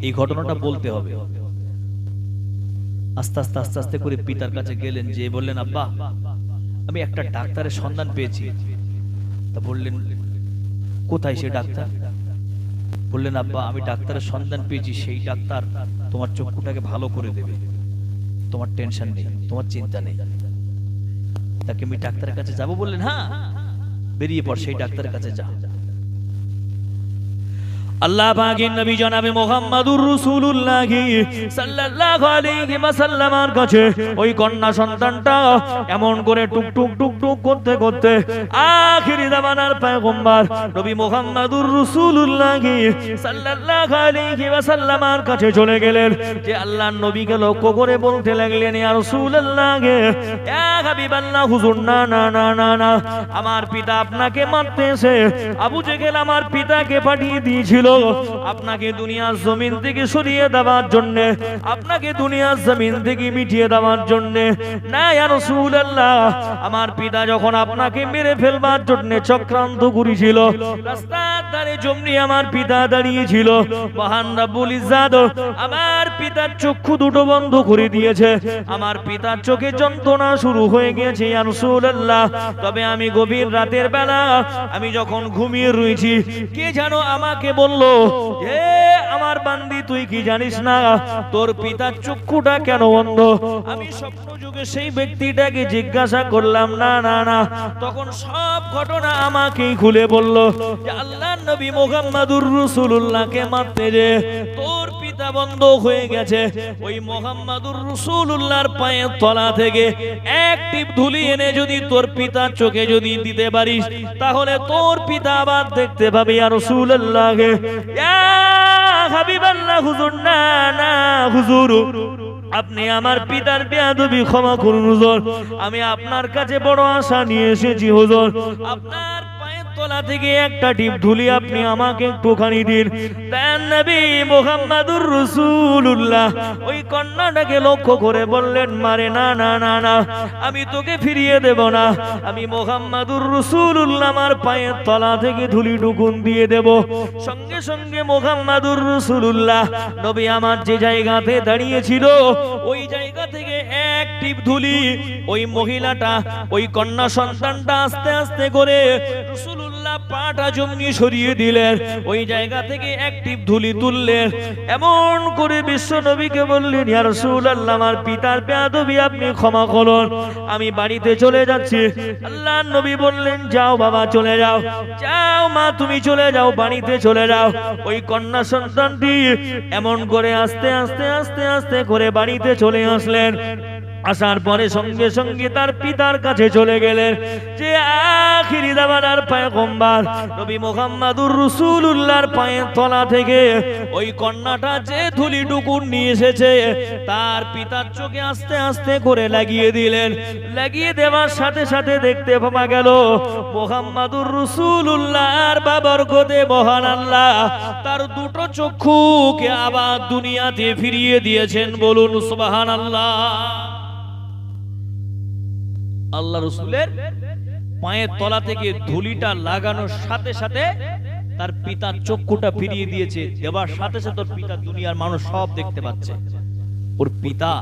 এই ঘটনাটা বলতে হবে। আস্তে আস্তে আস্তে আস্তে করে পিতার কাছে গেলেন, যে বললেন, আব্বা আমি একটা ডাক্তারের সন্ধান পেয়েছি। তা বললেন, কোথায় সে ডাক্তার? বললেন, আব্বা আমি ডাক্তারের সন্ধান পেয়েছি, সেই ডাক্তার তোমার চক্ষুটাকে ভালো করে দেবে, তোমার টেনশন নেই, তোমার চিন্তা নেই। তাকে আমি ডাক্তারের কাছে যাব? বললেন, হ্যাঁ বেরিয়ে পড়, সেই ডাক্তারের কাছে যা। আল্লাহ পাকের নবী জনাবে মুহাম্মদুর রাসূলুল্লাহ সাল্লাল্লাহু আলাইহি ওয়াসাল্লামের কাছে ওই কন্যা সন্তানটা এমন করে টুক টুক টুক টুক করতে করতে আখিরি জামানার পয়গম্বর নবী মুহাম্মদুর রাসূলুল্লাহ সাল্লাল্লাহু আলাইহি ওয়াসাল্লামের কাছে চলে গেলেন, যে আল্লাহর নবীকে লক্ষ্য করে বলতে লাগলেন, ইয়া রাসূলুল্লাহ, ইয়া হাবিবাল্লাহ, হুজুর না না না না না, আমার পিতা আপনাকে মারতে এসে আবু জেহেল আমার পিতাকে পাঠিয়ে দিয়েছিল আপনাকে দুনিয়ার জমিন থেকে সরিয়ে দেওয়ার জন্য, আপনাকে দুনিয়ার জমিন থেকে মিটিয়ে দেওয়ার জন্য। না ইয়া রাসূলুল্লাহ, আমার পিতা যখন আপনাকে মেরে ফেলবার জন্য চক্রান্ত করেছিল, রাস্তার ধারে জমনি আমার পিতা দাঁড়িয়ে ছিল, মহান রব্বুল ইজ্জত আমার পিতার চক্ষু দুটো বন্ধ করে দিয়েছে, আমার পিতার চোখে যন্ত্রণা শুরু হয়ে গেছে ইয়া রাসূলুল্লাহ। তবে আমি গভীর রাতের বেলা আমি যখন ঘুমিয়ে রয়েছি, কে যেন আমাকে বলল, হে আমার বান্দি, তুই কি জানিস না তোর পিতার চক্ষুটা কেন অন্ধ? আমি স্বপ্ন যুগে সেই ব্যক্তিটাকে জিজ্ঞাসা করলাম, না না না, তখন সব ঘটনা আমাকেই খুলে বলল, যে আল্লাহর নবী মুহাম্মাদুর রাসূলুল্লাহকে মারতে যে তোর পিতা বন্ধ হয়ে গেছে, ওই মুহাম্মাদুর রাসূলুল্লাহর পায়ের তলা থেকে এক টিপ ধুলি এনে যদি তোর পিতার চোখে যদি দিতে পারিস, তাহলে তোর পিতা আবার দেখতে পাবে ইয়া রাসূলুল্লাহ, ইয়া হাবিবাল্লাহ। হুজুর, না না হুজুর, আপনি আমার পিতার বেয়াদবি ক্ষমা করুন হুজুর, আমি আপনার কাছে বড় আশা নিয়ে এসেছি হুজুর, আপনার পায়ের তলা থেকে একটা টিপ ধুলি আপনি আমাকে একটুখানি দিন। তার নবী মুহাম্মাদুর রাসূলুল্লাহ ওই কন্যাটাকে লক্ষ্য করে বললেন, মারে না না না না, আমি তোকে ফিরিয়ে দেব না, আমি মুহাম্মাদুর রাসূলুল্লাহ আমার পায়ের তলা থেকে ধুলি টুকুন দিয়ে দেব। সঙ্গে সঙ্গে মুহাম্মাদুর রাসূলুল্লাহ নবী আমার যে জায়গাতে দাঁড়িয়েছিল ওই জায়গা থেকে এক টিপ ধুলি ওই মহিলাটা, ওই কন্যা সন্তানটা আস্তে আস্তে করে রাসূলুল্লাহ পাটা জমিয়ে সরিয়ে দিলেন, ওই জায়গা থেকে এক টিপ ধুলি তুললেন, এমন করে বিশ্ব নবীকে বললেন, ইয়া রাসূলুল্লাহ আমার পিতার বেয়াদবি আপনি ক্ষমা করুন, আমি বাড়িতে চলে যাচ্ছি। আল্লাহর নবী বললেন, যাও বাবা চলে যাও, যাও মা তুমি চলে যাও, বাড়িতে চলে যাও। ওই কন্যা সন্তানটি এমন করে আস্তে আস্তে আস্তে আস্তে করে বাড়িতে চলে আসলেন। আসার পরে সঙ্গে সঙ্গে তার পিতার কাছে চলে গেলেন, যে আখিরি জামানার পয়গম্বর নবী মুহাম্মাদুর রাসূলুল্লাহর পায়ের তলা থেকে ওই কন্যাটা যে ধুলি টুকুন নিয়ে এসেছে তার পিতার চোখে আস্তে আস্তে করে লাগিয়ে দিলেন। লাগিয়ে দেওয়ার সাথে সাথে দেখতে পাওয়া গেল মুহাম্মাদুর রাসূলুল্লাহর বাবরকতে মহান আল্লাহ তার দুটো চক্ষুকে আবার দুনিয়াতে ফিরিয়ে দিয়েছেন। বলুন সুবহানাল্লাহ। আল্লাহ রাসূলের পায়ের তলা থেকে ধুলিটা লাগানোর সাথে সাথে তার পিতার চক্ষুটা ফিরিয়ে দিয়েছে, দেবার সাথে সাথে ওর পিতা দুনিয়ার মানুষ সব দেখতে পাচ্ছে। ওর পিতা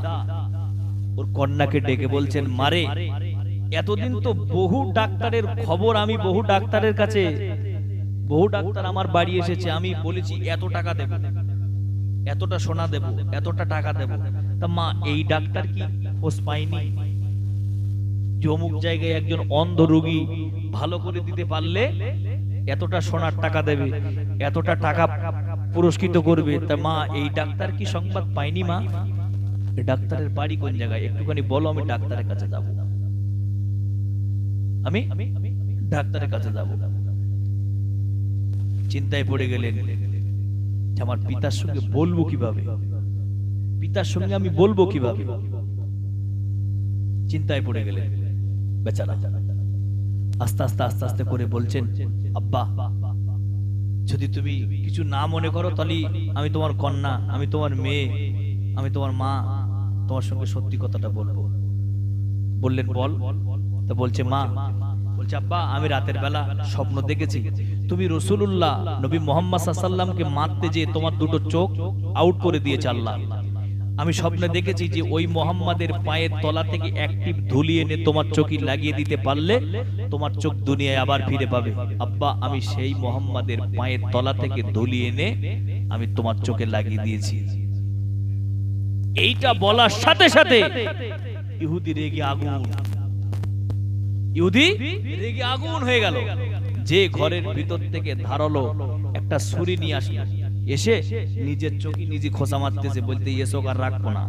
ওর কন্যাকে ডেকে বলছেন, মারে এতদিন তো বহু ডাক্তারের খবর, আমি বহু ডাক্তারের কাছে, বহু ডাক্তার আমার বাড়ি এসেছে, আমি বলেছি এত টাকা দেব, এতটা সোনা দেব, এতটা টাকা দেব, তা মা এই ডাক্তার কি খোঁজ পাইনি যে অমুক জায়গায় একজন অন্ধ রোগী ভালো করে দিতে পারলে এতটা সোনার টাকা দেবে, এতটা টাকা পুরস্কৃত করবে, তা মা এই ডাক্তার কি সংবাদ পাইনি? মা ডাক্তারের বাড়ি কোন জায়গায় একটুখানি বলো, আমি ডাক্তারের কাছে যাব, আমি ডাক্তারের কাছে যাব। চিন্তায় পড়ে গেলেন, আমার পিতার সঙ্গে বলবো কিভাবে, পিতার সঙ্গে আমি বলবো কিভাবে, চিন্তায় পড়ে গেলেন বেচারা। আস্তে আস্তে আস্তে আস্তে করে বলছেন, আব্বা যদি তুমি কিছু না মনে করো তাহলে আমি তোমার কন্যা, আমি তোমার মেয়ে, আমি তোমার মা, তোমার সঙ্গে সত্যি কথাটা বলবো। বললেন বল। তা বলছে মা, বলছে আব্বা আমি রাতের বেলা স্বপ্ন দেখেছি তুমি রাসূলুল্লাহ নবী মুহাম্মদ সাল্লাল্লাহু আলাইহি ওয়াসাল্লামকে মারতে যে তোমার দুটো চোখ আউট করে দিয়েছে আল্লাহ। আমি স্বপ্নে দেখেছি যে ওই মুহাম্মাদের পায়ের তলা থেকে এক টিপ ধুলি এনে তোমার চোখে লাগিয়ে দিতে পারলে তোমার চোখ দুনিয়ায় আবার ফিরে পাবে। আব্বা আমি সেই মুহাম্মাদের পায়ের তলা থেকে ধুলি এনে আমি তোমার চোখে লাগিয়ে দিয়েছি। এইটা বলার সাথে সাথে ইহুদি রেগে আগুন, ইহুদি রেগে আগুন হয়ে গেল। যে ঘরের ভিতর থেকে ধারালো একটা ছুরি নিয়ে আসলো, এসে নিজের চোখে নিজে খোঁচা মারতেছে, বলতে এ চোখ আর রাখবো না।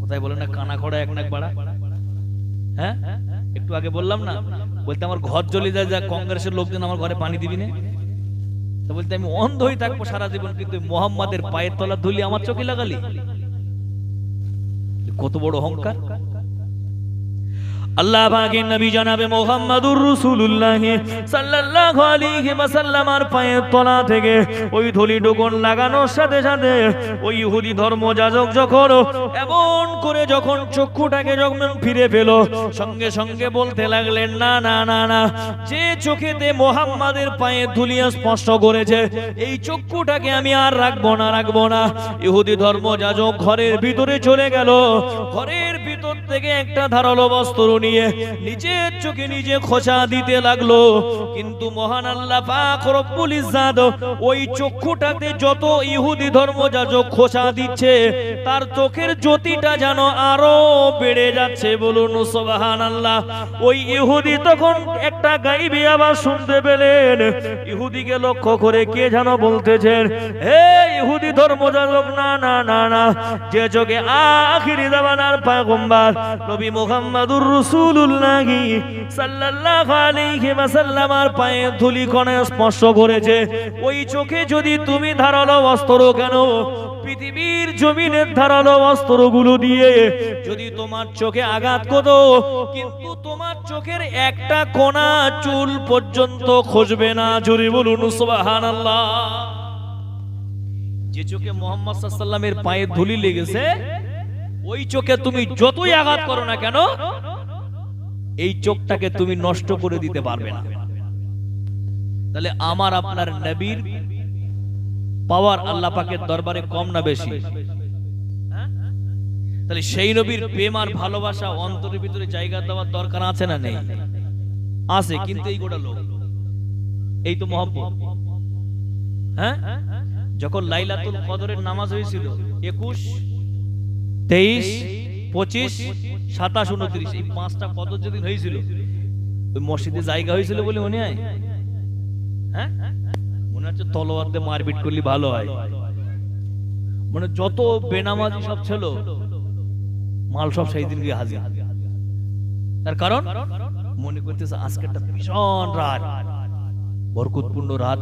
কোথায় বলে না কানা খড়া এক নাক বাড়া, হ্যাঁ একটু আগে বললাম না, বলতে আমার ঘর জ্বলে যায়, যা কংগ্রেসের লোকজন আমার ঘরে পানি দিবি না, তো বলতে আমি অন্ধ হয়ে থাকবো সারা জীবন, কিন্তু মুহাম্মাদের পায়ের তলা ধুলি আমার চোখে লাগালি, কত বড় অহংকার। আল্লাহ পাকের নবী জনাবে মুহাম্মাদুর রাসূলুল্লাহ সাল্লাল্লাহু আলাইহি ওয়াসাল্লামের পায়ের তলা থেকে ওই ধুলি ডুকন লাগানোর সাথে সাথে ওই ইহুদি ধর্মযাজক যখন এমন করে যখন চক্ষুটাকে যখন ফিরে পেল, সঙ্গে সঙ্গে বলতে লাগলেন, না না না না, যে চোখেতে মুহাম্মাদের পায়ের ধুলি স্পর্শ করেছে এই চক্ষুটাকে আমি আর রাখবো না, রাখবো না। ইহুদি ধর্মযাজক ঘরের ভিতরে চলে গেল, ঘরের ভিতরে ভিতর থেকে একটা ধারালো বস্ত্র নিয়ে নিজের চোখে নিজে খোঁচা দিতে লাগলো। কিন্তু মহান আল্লাহ পাক রব্বুল ইজ্জাত ওই চক্ষুটাতে যত ইহুদি ধর্মযাজক খোঁচা দিচ্ছে তার চোখের জ্যোতিটা যেন আরো বেড়ে যাচ্ছে। বলুন সুবহানাল্লাহ। ওই ইহুদি তখন একটা গাইবি আওয়াজ শুনতে পেলেন। ইহুদিকে লক্ষ্য করে কে যেন বলতেছেন, হে ইহুদি ধর্মযাজক, না না না না, যে চোখে আখিরি জামানার পয়গম্বর নবী মুহাম্মদুর রাসূলুল্লাহ সাল্লাল্লাহু আলাইহি ওয়াসাল্লামের পায়ে ধুলিকণা স্পর্শ করেছে, ওই চোখে যদি তুমি ধারালো অস্ত্র, কেন পৃথিবীর জমিনের ধারালো অস্ত্রগুলো দিয়ে যদি তোমার চোখে আঘাত করো, কিন্তু তোমার চোখের একটা কোণা চুল পর্যন্ত খসবে না। জোরে বলুন সুবহানাল্লাহ। যে চোখে মুহাম্মদ সাল্লাল্লাহু আলাইহি ওয়াসাল্লামের পায়ে ধুলি লেগেছে, ওই চোখে তুমি যতই আঘাত করো না কেন, এই চোখটাকে তুমি নষ্ট করে দিতে পারবে না। তাহলে আমার আপনার নবীর পাওয়ার আল্লাহ পাকের দরবারে কম না বেশি? তাহলে সেই নবীর প্রেম আর ভালোবাসা অন্তরের ভিতরে জায়গা দেওয়ার দরকার আছে না নেই? আছে। কিন্তু এই গোটা লোক, এই তো মহব্বত। হ্যাঁ, যখন লাইলাতুল কদরের নামাজ হয়েছিল 21, 23, 25, 27, 29, এই 5টা কদর যেদিন হয়েছিল, ওই মসজিদে জায়গা হয়েছিল বলে মনে হয়? হ্যাঁ, মনে হচ্ছে তলোয়ার দিয়ে মারপিট করলে ভালো হয়। মানে যত বেনামাজি সব ছিল, মাল সব সেই দিন গিয়ে হাজির। তার কারণ মনে করতেছে আজকে একটা ভীষণ রাত, বরকতপূর্ণ রাত,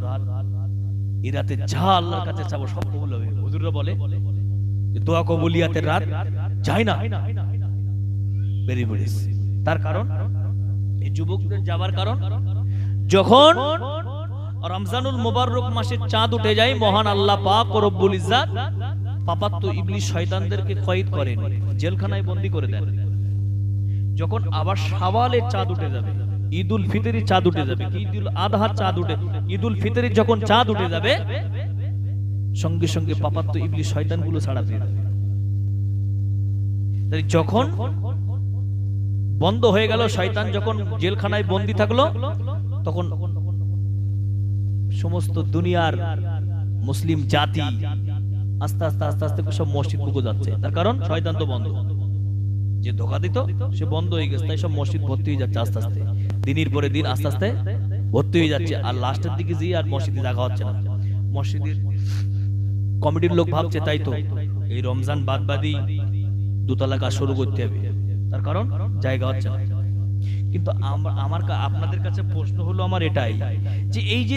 এই রাতে যা আল্লাহর কাছে চাবো সব কবুল হবে। হুজুররা বলে যে দোয়া কবুলিয়াতের রাত যায় না, ভেরি ভেরি। তার কারণ এই যুবকদের যাবার কারণ, যখন রমজানুল মুবাররক মাসের চাঁদ উঠে যায়, মহান আল্লাহ পাক রব্বুল ইজ্জাত পাপাত্ম ইবলিস শয়তানদেরকে কয়েদ করেন, জেলখানায় বন্দী করে দেন। যখন আবার শাওয়ালের চাঁদ উঠে যাবে, ঈদুল ফিতরের চাঁদ উঠে যাবে, ঈদুল আযহার চাঁদ উঠে, ঈদুল ফিতরের যখন চাঁদ উঠে যাবে, সঙ্গে সঙ্গে পাপাত্ম ইবলিস শয়তানগুলো ছাড়া পেয়ে যাবে। তাই যখন বন্ধ হয়ে গেল, শয়তান যখন জেলখানায় বন্দী থাকলো, তখন সমস্ত দুনিয়ার মুসলিম জাতি আস্তে আস্তে আস্তে আস্তে সব মসজিদ বুকে যাচ্ছে। তার কারণ শয়তান তো বন্ধ, যে ধোঁকা দিত সে বন্ধ হয়ে গেছে, তাই সব মসজিদ ভর্তি হয়ে যাচ্ছে আস্তে আস্তে, দিনের পরে দিন আস্তে আস্তে ভর্তি হয়ে যাচ্ছে। আর লাস্টের দিকে যেয়ে আর মসজিদে জায়গা হচ্ছে না। মসজিদের কমিটির লোক ভাবছে তাই তো এই রমজান বাদবাদী দোতলা কাজ শুরু করতে হবে, তার কারণ জায়গা হচ্ছে না। কিন্তু আমার আপনাদের কাছে প্রশ্ন হলো আমার এটাই, যে এই যে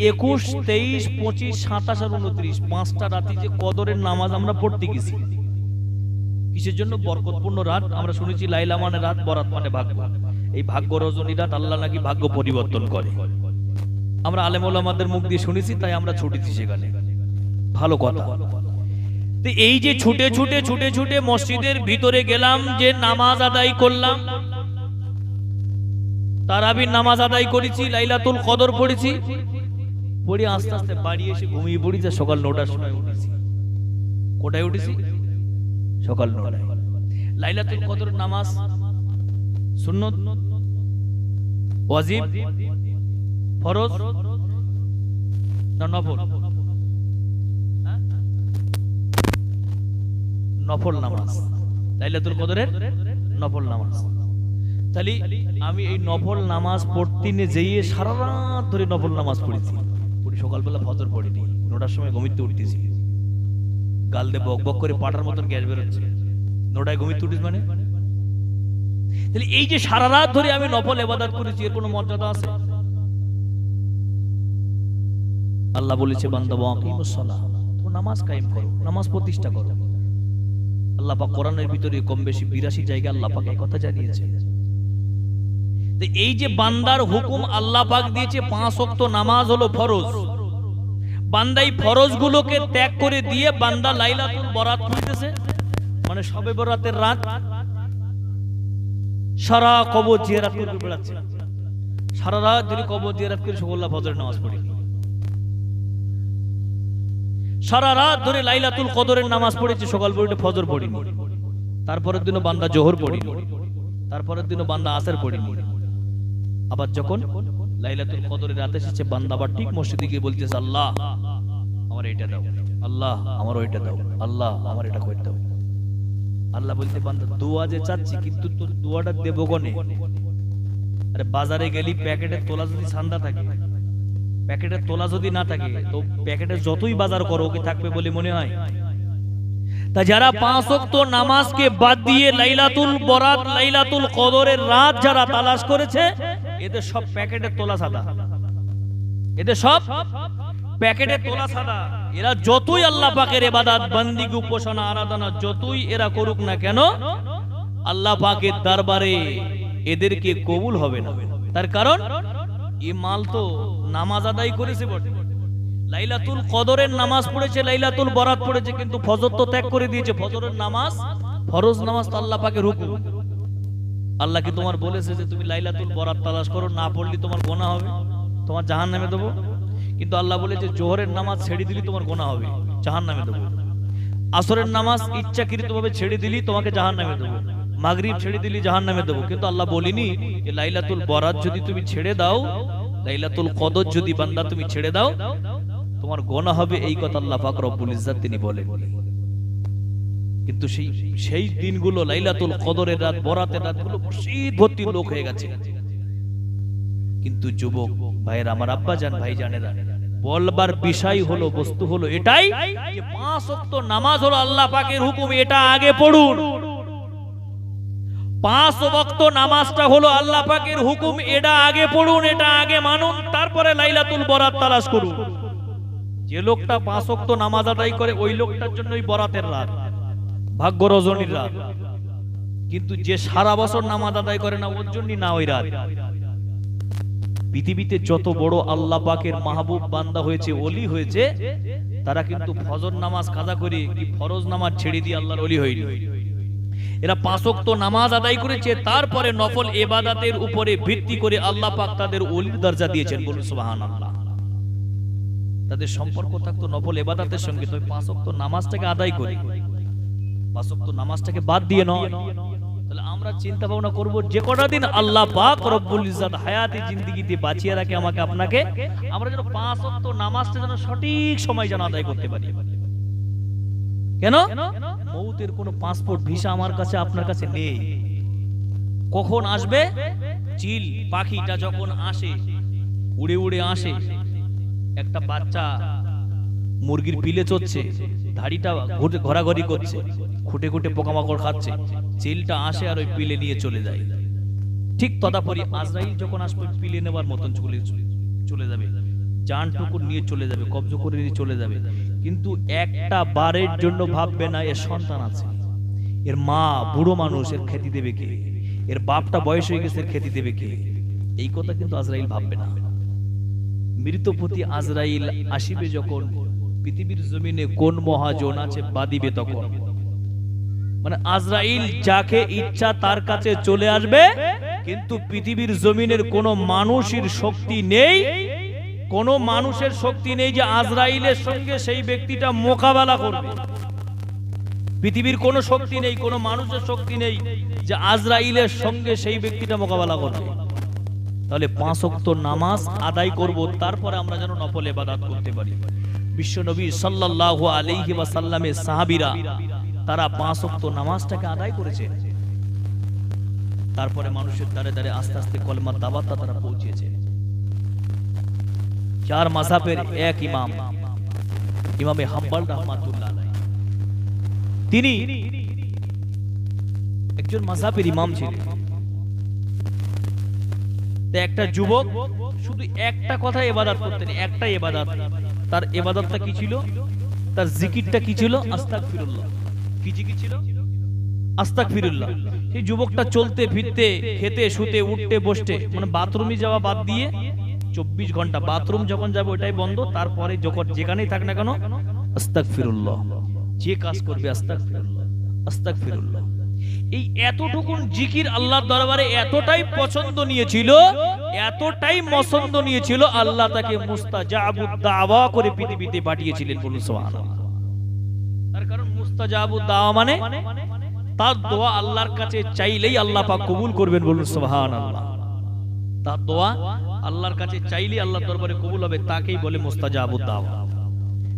21, 23, 25, 27 আর 29 5টা রাতে যে কদরের নামাজ আমরা পড়তে গেছি, কিসের জন্য? বরকতপূর্ণ রাত। আমরা শুনেছি লাইলা মানে রাত, বরাত মানে ভাগ্য। এই ভাগ্য রজনী রাত আল্লাহ নাকি ভাগ্য পরিবর্তন করে। আমরা আলেম ওলামাদের মুখ দিয়ে শুনেছি, তাই আমরা ছুটেছি সেখানে। ভালো কথা। তো এই যে ছুটে ছুটে ছুটে ছুটে মসজিদের ভিতরে গেলাম, যে নামাজ আদায় করলাম, তারাবির নামাজ আদায় করেছি, লাইলাতুল কদর পড়েছি, পড়ে আস্তে আস্তে বাড়ি এসে ঘুমিয়ে পড়ি। যে সকাল 9টার সময় উঠেছি। কোটায় উঠেছি? সকাল 9টায়। লাইলাতুল কদরের নামাজ সুন্নত, ওয়াজিব, ফরজ না নফল? নফল নামাজ, লাইলাতুল কদরের নফল নামাজ। তাহলে আমি এই নফল নামাজ পড়তে নিয়ে যেয়ে সারা রাত ধরে নফল নামাজ পড়েছি। পড়ি সকালবেলা ফজর পড়িনি, 9টার সময় ঘুমিতে উঠতেছি, গাল দিয়ে বক বক করে পাটার মতন গ্যাস বেরোচ্ছে। 9টায় ঘুমিতে উঠিস মানে? তাহলে এই যে সারা রাত ধরে আমি নফল ইবাদত করেছি, এর কোনো মর্যাদা আছে? আল্লাহ বলেছে বান্দা ওয়াকিমুস সালাহ, তো নামাজ কায়েম করো, নামাজ প্রতিষ্ঠা করো। আল্লাহ পাক কোরআনের ভিতরে কম বেশি 82 জায়গায় আল্লাহ পাক এই কথা জানিয়েছে। তো এই যে বান্দার হুকুম আল্লাহ পাক দিয়েছে, 5 ওয়াক্ত নামাজ হলো ফরজ। বান্দা এই ফরজ গুলোকে ত্যাগ করে দিয়ে বান্দা লাইলাতুল বরাত পড়তেছে, মানে শবে বরাতের রাত সারা কবর জিয়ারত করে বেড়াচ্ছে। সারা রাত ধরে কবর জিয়ারত করে সকালবেলা ফজরের নামাজ পড়ি, সারা রাত ধরে লাইলাতুল কদরের নামাজ পড়েছে, সকাল পড়ে ফজর পড়িনি। তারপরের দিনও বান্দা জোহর পড়িল, তারপরের দিনও বান্দা আসর পড়িল। আবার যখন লাইলাতুল কদরের রাতে এসেছে, বান্দা আবার ঠিক মসজিদে গিয়ে বলতেছে, আল্লাহ আমার এটা দাও, আল্লাহ আমার ওইটা দাও, আল্লাহ আমার এটা করে দাও। আল্লাহ বলতে, বান্দা দোয়া যে চাচ্ছি, কিন্তু তোর দোয়াটা দেবো কোনে? আরে বাজারে গেলি প্যাকেটের তোলা যদি সান্দা থাকে, প্যাকেটের তোলা যদি না থাকে, তো প্যাকেটে যতই বাজার করো ওকে থাকবে বলে মনে হয়? তা যারা 5 ওয়াক্ত নামাজকে বাদ দিয়ে লাইলাতুল বরাত, লাইলাতুল কদরের রাত যারা তালাশ করেছে, এদের সব প্যাকেটের তোলা সাদা, এদের সব প্যাকেটের তোলা সাদা। এরা যতই আল্লাহ পাকের ইবাদত বন্দেগী উপাসনা আরাধনা যতই এরা করুক না কেন, আল্লাহ পাকের দরবারে এদেরকে কবুল হবে না। তার কারণ এই মাল তো নামাজ আদায় করেছে বটে, লাইলাতুল কদরের নামাজ পড়েছে, লাইলাতুল বরাত পড়েছে, কিন্তু ফজর তো ত্যাগ করে দিয়েছে। ফজরের নামাজ, ফরজ নামাজ তো আল্লাহ পাকের হুকুম। আল্লাহ কি তোমার বলেছে যে তুমি লাইলাতুল বরাত তালাশ করো, না পড়লে তোমার গুনাহ হবে, তোমার জাহান্নামে দেবো? কিন্তু আল্লাহ বলেছে জোহরের নামাজ ছেড়ে দিলি তোমার গুনাহ হবে, জাহান্নামে দেবো। আসরের নামাজ ইচ্ছাকৃতভাবে ছেড়ে দিলি তোমাকে জাহান্নামে দেবো, মাগরিব ছেড়ে দিলি জাহান্নামে দেবো। কিন্তু আল্লাহ বলিনি যে লাইলাতুল বরাত যদি তুমি ছেড়ে দাও, লাইলাতুল কদর যদি বান্দা তুমি ছেড়ে দাও, তোমার গুনাহ হবে। এই কথা আল্লাহ পাক রব্বুল ইজ্জত তিনি বলেন। কিন্তু সেই দিনগুলো, লাইলাতুল কদরের রাত, বরাতের রাতগুলো মসজিদ ভর্তি লোক হয়ে গেছে। কিন্তু যুবক ভাইয়ের, আমার আব্বা জান, ভাই জানেরা, বলবার বিষয় হলো, বস্তু হলো এটাই যে 5 ওয়াক্ত নামাজ হলো আল্লাহ পাকের হুকুম, এটা আগে পড়ুন। 5 ওয়াক্ত নামাজটা হলো আল্লাহ পাকের হুকুম, এটা আগে পড়ুন, এটা আগে মানুন, তারপরে লাইলাতুল বরাত তালাশ করুন। যে লোকটা 5 ওয়াক্ত নামাজ আদায় করে, ওই লোকটার জন্যই বরাতের রাত, ভাগ্য রজনীর রাত। কিন্তু যে সারা বছর নামাজ আদায় করে না, ওর জন্যই না ওই রাত। পৃথিবীতে যত বড় আল্লাহ পাকের মাহবুব বান্দা হয়েছে, ওলি হয়েছে, তারা কিন্তু ফজর নামাজ কাজা করে কি ফরজ নামাজ ছেড়ে দিয়ে আল্লাহর ওলি হয়নি। এরা 5 ওয়াক্ত নামাজ আদায় করেছে, তারপরে নফল ইবাদতের উপরে ভিত্তি করে আল্লাহ পাক তাদের ওলির দরজা দিয়েছেন। বলুন সুবহানাল্লাহ। তাদের সম্পর্ক থাকতো নফল ইবাদতের সঙ্গে। তো 5 ওয়াক্ত নামাজটাকে আদায় করি, 5 ওয়াক্ত নামাজটাকে বাদ দিয়ে নয়। তাহলে আমরা চিন্তা ভাবনা করব, যে কটা দিন আল্লাহ পাক রব্বুল ইজ্জত হায়াতে জিন্দেগিতে বাঁচিয়ে রাখে আমাকে আপনাকে, আমরা যেন 5 ওয়াক্ত নামাজটা যেন সঠিক সময় যেন আদায় করতে পারি। কেন? মৌতের কোনো পাসপোর্ট ভিসা আমার কাছে আপনার কাছে নেই। কখন আসবে? চিল পাখিটা যখন আসে, উড়ে উড়ে আসে, একটা বাচ্চা মুরগির পিলে চড়ছে, ধাড়িটা ঘোরাঘুরি করছে, খুঁটে খুঁটে পোকামাকড় খাচ্ছে, চিলটা আসে আর ওই পিলে নিয়ে চলে যায়। ঠিক তদাপরি আজরাইল যখন আসবে, পিলে নেবার মতন চলে যাবে, জানটুকু নিয়ে চলে যাবে, কবজ করে নিয়ে চলে যাবে। কিন্তু একটা বারের জন্য ভাববে না এর সন্তান আছে, এর মা বুড়ো মানুষ, এর খেতে দেবে কে, এর বাপটা বয়স হয়ে গেছে, এর খেতে দেবে কে, এই কথা কিন্তু আজরাইল ভাববে না। মৃতপতি আজরাইল আসিবে যখন, পৃথিবীর জমিনে কোন মহাজন আছে বাদিবে তখন। মানে আজরাইল যাকে ইচ্ছা তার কাছে চলে আসবে, কিন্তু পৃথিবীর জমিনের কোন মানুষের শক্তি নেই, কোন মানুষের শক্তি নেই যে আজরাইলের সঙ্গে সেই ব্যক্তিটা মোকাবেলা করবে। পৃথিবীর কোন শক্তি নেই, কোন মানুষের শক্তি নেই যে আজরাইলের সঙ্গে সেই ব্যক্তিটা মোকাবেলা করবে। তাহলে 5 ওয়াক্ত নামাজ আদায় করব, তারপরে আমরা যেন নফল ইবাদত করতে পারি। বিশ্বনবী সাল্লাল্লাহু আলাইহি ওয়াসাল্লামের সাহাবীরা তারা 5 ওয়াক্ত নামাজটাকে আদায় করেছে, তারপরে মানুষের দ্বারে দ্বারে আস্তে আস্তে কলেমার দাওয়াতটা তারা পৌঁছেছে। 4 মাযহাবের এক ইমাম, ইমামে হাম্বল রাহমাতুল্লাহ আলাইহি, তিনি একজন মাযহাবের ইমাম ছিলেন। একটা যুবক শুধু একটা কথা ইবাদত করতেন, একটা ইবাদত। তার ইবাদতটা কি ছিল? তার জিকিরটা কি ছিল? আস্তাগফিরুল্লাহ। কি জিকির ছিল? আস্তাগফিরুল্লাহ। সেই যুবকটা চলতে ফিরতে, খেতে শুতে উঠতে বসতে, মানে বাথরুমে যাওয়া বাদ দিয়ে 24 ঘন্টা বাথরুম যখন যাবে ওটাই বন্ধ, তারপরে যখন যেখানেই থাক না কেন আস্তাগফিরুল্লাহ, যে কাজ করবে আস্তাগফিরুল্লাহ, আস্তাগফিরুল্লাহ। এই এতটুকুন জিকির আল্লাহর দরবারে এতটাই পছন্দ নিয়েছিল, এতটাই পছন্দ নিয়েছিল, আল্লাহ তাকে মুস্তাজাবুদ দাওয়া করে পৃথিবীতে পাঠিয়েছিলেন। বলুন সুবহানাল্লাহ। তার কারণ মুস্তাজাবুদ দাওয়া মানে তার দোয়া আল্লাহর কাছে চাইলেই আল্লাহ পাক কবুল করবেন, বলুন সুবহানাল্লাহ। তার দোয়া আল্লাহর কাছে চাইলেই আল্লাহর দরবারে কবুল হবে, তাকেই বলে মুস্তাজাবুদ দাওয়া।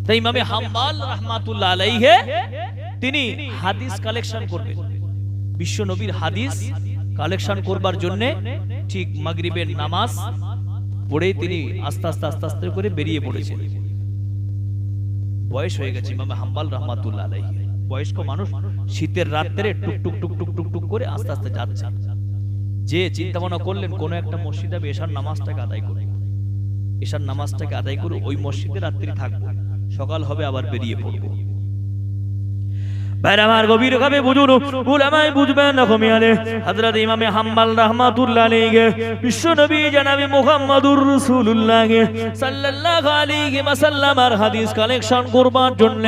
তাই ইমামে হাম্বাল রাহমাতুল্লাহ আলাইহি তিনি হাদিস কালেকশন করবেন, বিশ্ব নবীর হাদিস কালেকশন করবার জন্য ঠিক মাগরিবের নামাজ পড়ে তিনি আস্তে আস্তে আস্তে আস্তে করে বেরিয়ে পড়েছেন। বয়স হয়ে গেছে ইমামে হাম্বাল রাহমাতুল্লাহ আলাইহি, বয়স্ক মানুষ, শীতের রাত্রে টুক টুক টুক টুক টুক টুক করে আস্তে আস্তে যাচ্ছে। যে চিন্তা ভাবনা করলেন কোন একটা মসজিদে এশার নামাজটাকে আদায় করব, এশার নামাজটাকে আদায় করে ওই মসজিদে রাত্রি থাকবো, সকাল হবে আবার বেরিয়ে পড়বো। ভাইরা আমার গভীর ভাবে বুঝুন, উলামায়ে বুঝবেন না কমিয়ালে হযরত ইমামে হাম্বাল রাহমাতুল্লাহ আলাইহি বিশ্ব নবী জনাবে মুহাম্মদুর রাসূলুল্লাহ সাল্লাল্লাহু আলাইহি ওয়াসাল্লাম আর হাদিস কালেকশন করবার জন্য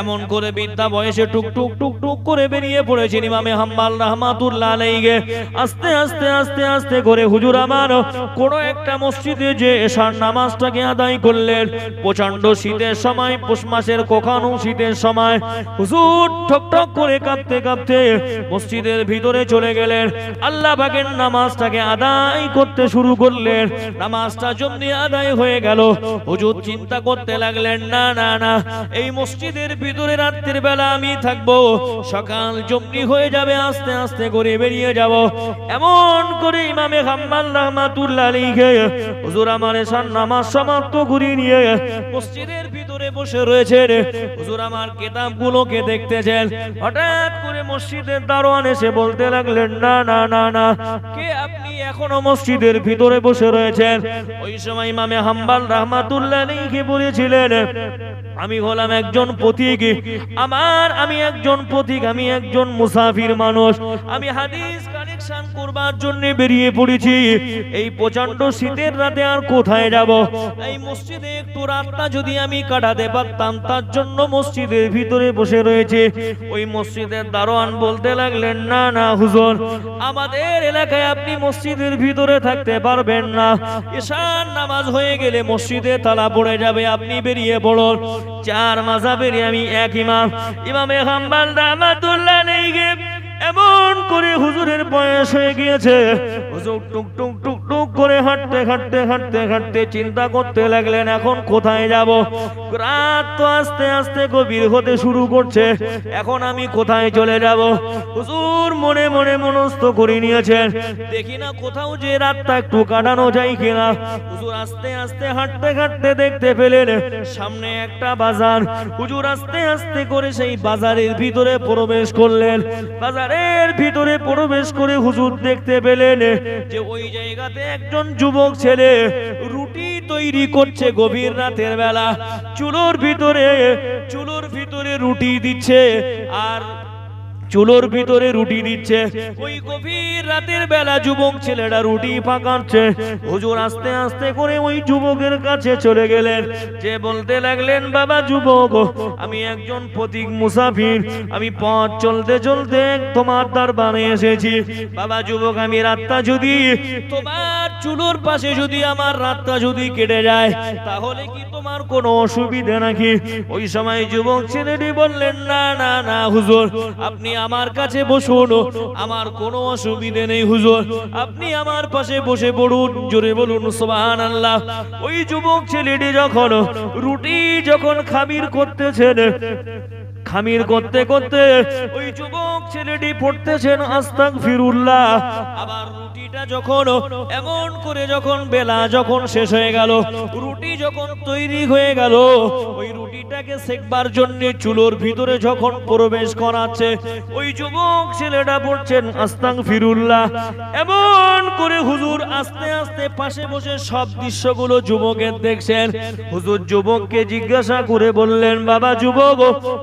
এমন করে বৃদ্ধা বয়সে টুক টুক টুক টুক করে বেরিয়ে পড়েছেন ইমামে হাম্বাল রাহমাতুল্লাহ আলাইহি। আস্তে আস্তে আস্তে আস্তে করে হুজুর আমার কোন একটা মসজিদে যে এশার নামাজটাকে আদায় করলেন। প্রচন্ড শীতের সময়, পৌষ মাসের কোখানো শীতের সময় হুজুর ঠক ঠক করে কাঁপতে কাঁপতে মসজিদের ভিতরে চলে গেলেন। আল্লাহ পাকের নামাজটাকে আদায় করতে শুরু করলেন। নামাজটা যেমনি আদায় হয়ে গেল, হুজুর চিন্তা করতে লাগলেন, না না না, এই মসজিদের ভিতরে রাতের বেলা আমি থাকবো, সকাল যেমনি হয়ে যাবে আস্তে আস্তে করে বেরিয়ে যাব। এমন করে ইমামে হাম্বাল রাহমাতুল্লাহ আলাইহি হুজুর আমার এশার নামাজ সমাপ্ত করে নিয়ে মসজিদের ভিতরে বসে রয়েছেন। হুজুর আমার কিতাবগুলোকে দেখতেছেন। হঠাৎ করে মসজিদের দারোয়ান এসে বলতে লাগলেন, না না না না, কে আপনি এখনো মসজিদের ভিতরে বসে রয়েছেন? ওই সময় ইমামে হাম্বাল রাহমাতুল্লাহ আলাইহি বলেছিলেন, আমি হলাম একজন পথিক, আমি একজন পথিক, আমি একজন মুসাফির মানুষ, আমি হাদিস কালেকশন করবার জন্য বেরিয়ে পড়েছি। এই প্রচন্ড শীতের রাতে আর কোথায় যাব? এই মসজিদে একটু রাতটা যদি আমি কাটাতে পারতাম, তার জন্য মসজিদের ভিতরে বসে রয়েছে। ওই মসজিদের দারোয়ান বলতে লাগলেন, না না হুজুর, আমাদের এলাকায় আপনি মসজিদের ভিতরে থাকতে পারবেন না, এশার নামাজ হয়ে গেলে মসজিদে তালা পড়ে যাবে, আপনি বেরিয়ে পড়ুন। চার মাযহাবের আমি এক ইমাম, ইমামে হাম্বাল রাহমাতুল্লাহ আলাইহি এমন করে হুজুরের বয়স হয়ে গিয়েছে, হুজুর টুক টুক টুক টুক করে হাঁটতে হাঁটতে হাঁটতে হাঁটতে চিন্তা করতে লাগলেন, এখন কোথায় যাব? রাত তো আস্তে আস্তে গভীর হতে শুরু করছে, এখন আমি কোথায় চলে যাব? হুজুর মনে মনে মনস্থ করে নিয়েছেন, দেখি না কোথাও যে রাতটা একটু কাটানো যায় কিনা। হুজুর আস্তে আস্তে হাঁটতে হাঁটতে দেখতে পেলেন সামনে একটা বাজার। হুজুর আস্তে আস্তে করে সেই বাজারের ভিতরে প্রবেশ করলেন। বাজারের ভিতরে প্রবেশ করে হুজুর দেখতে পেলেন যে ওই জায়গাতে একজন যুবক ছেলে রুটি তৈরি করছে গভীর রাতের বেলা। চুলোর ভিতরে রুটি দিচ্ছে, আর চুলোর ভিতরে রুটি দিচ্ছে। ওই গভীর রাতের বেলা যুবক ছেলেটা রুটি পাকাচ্ছে। হুজুর আস্তে আস্তে করে ওই যুবকের কাছে চলে গেলেন, যে বলতে লাগলেন, বাবা যুবক, আমি একজন পথিক মুসাফির, আমি পথ চলতে চলতে তোমার দরবারে এসেছি। বাবা যুবক, আমি রাতটা যদি তোমার চুলোর পাশে যদি আমার রাতটা যদি কেটে যায়, তাহলে কি তোমার কোনো অসুবিধা নাকি? ওই সময় যুবক ছেলেটি বললেন, না না না হুজুর, আপনি আমার কাছে বসুন, আমার কোনো অসুবিধা নেই হুজুর, আপনি আমার পাশে বসে পড়ুন। জোরে বলুন সুবহানাল্লাহ। ওই যুবক ছেলেটি যখন খামির করতেছেন, খামির করতে করতে ওই যুবক ছেলেটি পড়তেছেন আস্তাগফিরুল্লাহ। আবার রুটিটা যখন এমন করে যখন বেলা যখন শেষ হয়ে গেল, রুটি যখন তৈরি হয়ে গেল, ওই রুটিটাকে সেকবার জন্য চুলোর ভিতরে যখন প্রবেশ করাচ্ছে, ওই যুবক ছেলেটা পড়ছেন আস্তাগফিরুল্লাহ। এমন করে হুজুর আস্তে আস্তে পাশে বসে সব দৃশ্যগুলো যুবকের দেখছেন। হুজুর যুবককে জিজ্ঞাসা করে বললেন, বাবা যুবক,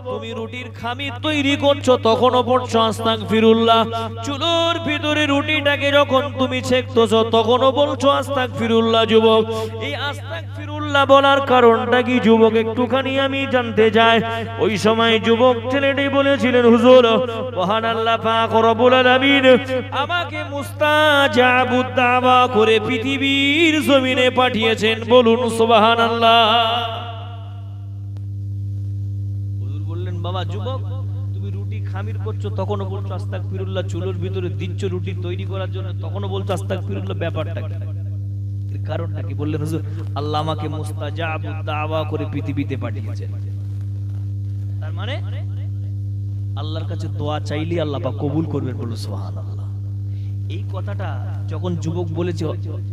তুমি রুটির খামির তৈরি করছো, তখনও পড়ছো আস্তাগফিরুল্লাহ। চুলোর ভিতরে রুটিটাকে যখন তুমি ছেকতেছো, তখনও বলছো আস্তাগফিরুল্লাহ। যুবক, এই আস্তাগফিরুল্লাহ বলার কারণটা কি যুবক একটুখানি আমি জানতে চাই। ওই সময় যুবক ছেলেটি বলেছিলেন, হুজুর, মহান আল্লাহ পাক রব্বুল আলামিন আমাকে মুস্তাজাবুদ দাওয়া করে পৃথিবীর জমিনে পাঠিয়েছেন, বলুন সুবহানাল্লাহ। বাবা যুবক, তুমি রুটি খামির করছো তখনও বলছো আস্তাগফিরুল্লাহ, চুলোর ভিতরে দিচ্ছ রুটি তৈরি করার জন্য তখনও বলছো আস্তাগফিরুল্লাহ, ব্যাপারটা কি? এর কারণটা কি? বললেন হুজুর আল্লাহ আমাকে মুস্তাজাবুদ দাওয়া করে পৃথিবীতে পাঠিয়েছেন। তার মানে আল্লাহর কাছে দোয়া চাইলে আল্লাহ পাক কবুল করবেন। বলো সুবহানাল্লাহ। এই কথাটা যখন যুবক বলেছে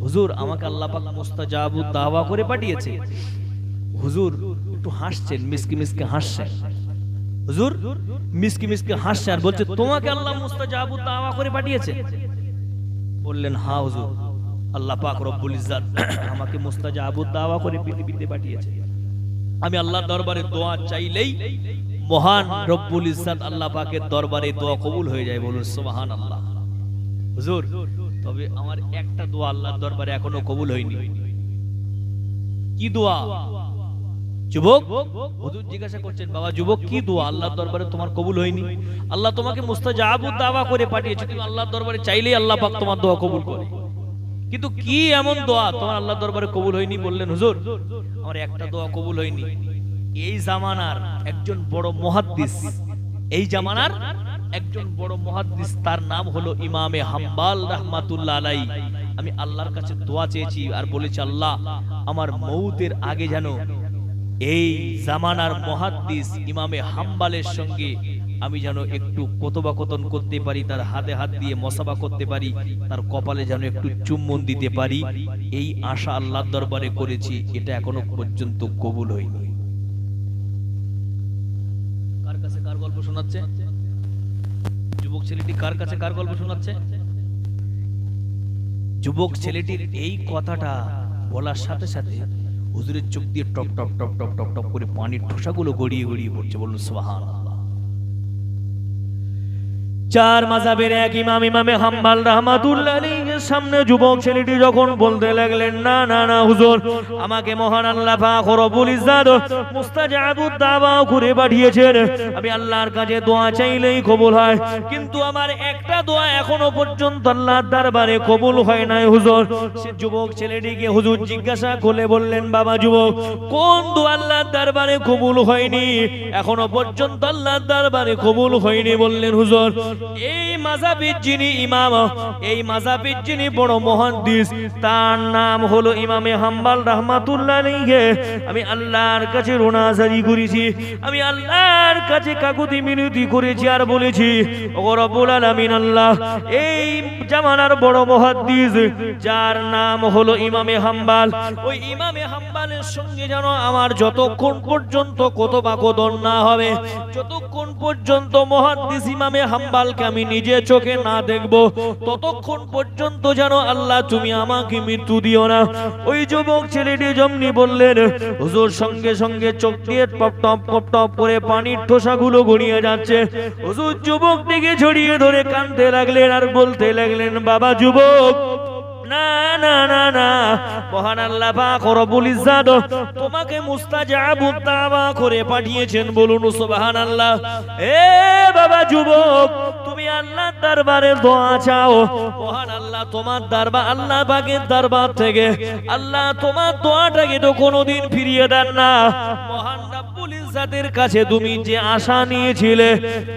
হুজুর আমাকে আল্লাহ পাক মুস্তাজাবুদ দাওয়া করে পাঠিয়েছে, হুজুর একটু হাসছেন, মিসকি মিসকি হাসছেন। হুজুর মিসকি মিসকি হাসছে আর বলছে তোমাকে আল্লাহ মুস্তাজাবুদ দাওয়া করে পাঠিয়েছে। বললেন হ্যাঁ হুজুর, আল্লাহ পাক রব্বুল ইজ্জত আমাকে মুস্তাজাবুদ দাওয়া করে পৃথিবীতে পাঠিয়েছে। আমি আল্লাহর দরবারে দোয়া চাইলেই মহান রব্বুল ইজ্জত আল্লাহ পাকের দরবারে দোয়া কবুল হয়ে যায়। বলুন সুবহানাল্লাহ। হুজুর তবে আমার একটা দোয়া আল্লাহর দরবারে এখনো কবুল হয়নি। কি দোয়া? যুবক হুজুর জিজ্ঞাসা করছেন বাবা যুবক কি দোয়া আল্লাহর দরবারে তোমার কবুল হয়নি? আল্লাহ তোমাকে মুস্তাজাবুদ দাওয়া করে পাঠিয়েছে, তুমি আল্লাহর দরবারে চাইলেই আল্লাহ পাক তোমার দোয়া কবুল করে, কিন্তু কি এমন দোয়া তোমার আল্লাহর দরবারে কবুল হয়নি? বললেন হুজুর আমার একটা দোয়া কবুল হয়নি। এই জামানার একজন বড় মুহাদ্দিস, এই জামানার একজন বড় মুহাদ্দিস, তার নাম হলো ইমামে হাম্বাল রাহমাতুল্লাহ আলাইহি। আমি আল্লাহর কাছে দোয়া চেয়েছি আর বলেছি আল্লাহ আমার মউতের আগে যেন এই জামানার মুহাদ্দিস ইমামে হাম্বালের সঙ্গে আমি যেন একটু কথোপকথন করতে পারি, তার হাতে হাত দিয়ে মুসাফা করতে পারি, তার কপালে যেন একটু চুম্বন দিতে পারি। এই আশা আল্লাহর দরবারে করেছি, এটা এখনো পর্যন্ত কবুল হয়নি। কার কাছে কার গল্প শোনাচ্ছে? যুবক ছেলেটি কার কাছে কার গল্প শোনাচ্ছে? যুবক ছেলেটির এই কথাটা বলার সাথে সাথে হুজুরের চোখ দিয়ে top top top top top top করে পানির ঠোসাগুলো গড়িয়ে গড়িয়ে পড়ছে। বলুন সুবহানাল্লাহ। চার মাযহাবের এক ইমাম ইমামে হাম্বাল রাহমাতুল্লাহ আলাইহির সামনে যুবক ছেলেটি যখন বলতে লাগলেন না না না হুজুর আমাকে মহান আল্লাহ পাক রব্বুল ইজ্জত মুস্তাজাবুদ দাওয়া করে পাঠিয়েছেন, আমি আল্লাহর কাছে দোয়া চাইলেই কবুল হয়, কিন্তু আমার একটা দোয়া এখনো পর্যন্ত আল্লাহর দরবারে কবুল হয় নাই হুজুর। সে যুবক ছেলেটিকে হুজুর জিজ্ঞাসা করে বললেন বাবা যুবক কোন দোয়া আল্লাহর দরবারে কবুল হয়নি, এখনো পর্যন্ত আল্লাহর দরবারে কবুল হয়নি? বললেন হুজুর এই মাযহাবের যিনি ইমাম, এই মাযহাবের যিনি বড় মুহাদ্দিস, তার নাম হলো ইমামে হাম্বাল রাহমাতুল্লাহ আলাইহি। আমি আল্লাহর কাছে রোনাজারি করেছি, আমি আল্লাহর কাছে কাকুতি মিনতি করেছি আর বলেছি ও রব্বুল আলামিন আল্লাহ এই জামানার বড় মুহাদ্দিস যার নাম হলো ইমামে হাম্বাল, ওই ইমামে হাম্বালের সঙ্গে যেন আমার যতক্ষণ পর্যন্ত কথোপকথন না হবে, যতক্ষণ পর্যন্ত মুহাদ্দিস ইমামে হাম্বাল আমি নিজে চোখে না দেখব, ততক্ষণ পর্যন্ত যেন আল্লাহ তুমি আমাকে মৃত্যু দিও না। ওই যুবক ছেলেটি যেমনি বললেন হুজুর সঙ্গে সঙ্গে চোখ দিয়ে টপ টপ টপ টপ করে পানির ঠোসাগুলো গড়িয়ে যাচ্ছে। হুজুর যুবকটিকে জড়িয়ে ধরে কাঁদতে লাগলেন আর বলতে লাগলেন বাবা যুবক না না না না মহান আল্লাহ পাক রব্বুল ইজ্জত তোমাকে মুস্তাজাবুদ দাওয়া করে পাঠিয়েছেন। বলুন সুবহানাল্লাহ। এ বাবা যুবক তুমি আল্লাহর দরবারে দোয়া চাও, মহান আল্লাহ তোমার দরবার আল্লাহ পাকের দরবার থেকে আল্লাহ তোমার দোয়াটাকে তো কোনোদিন ফিরিয়ে দেন না। মহান রব্বুল ইজ্জতের কাছে তুমি যে আশা নিয়েছিলে,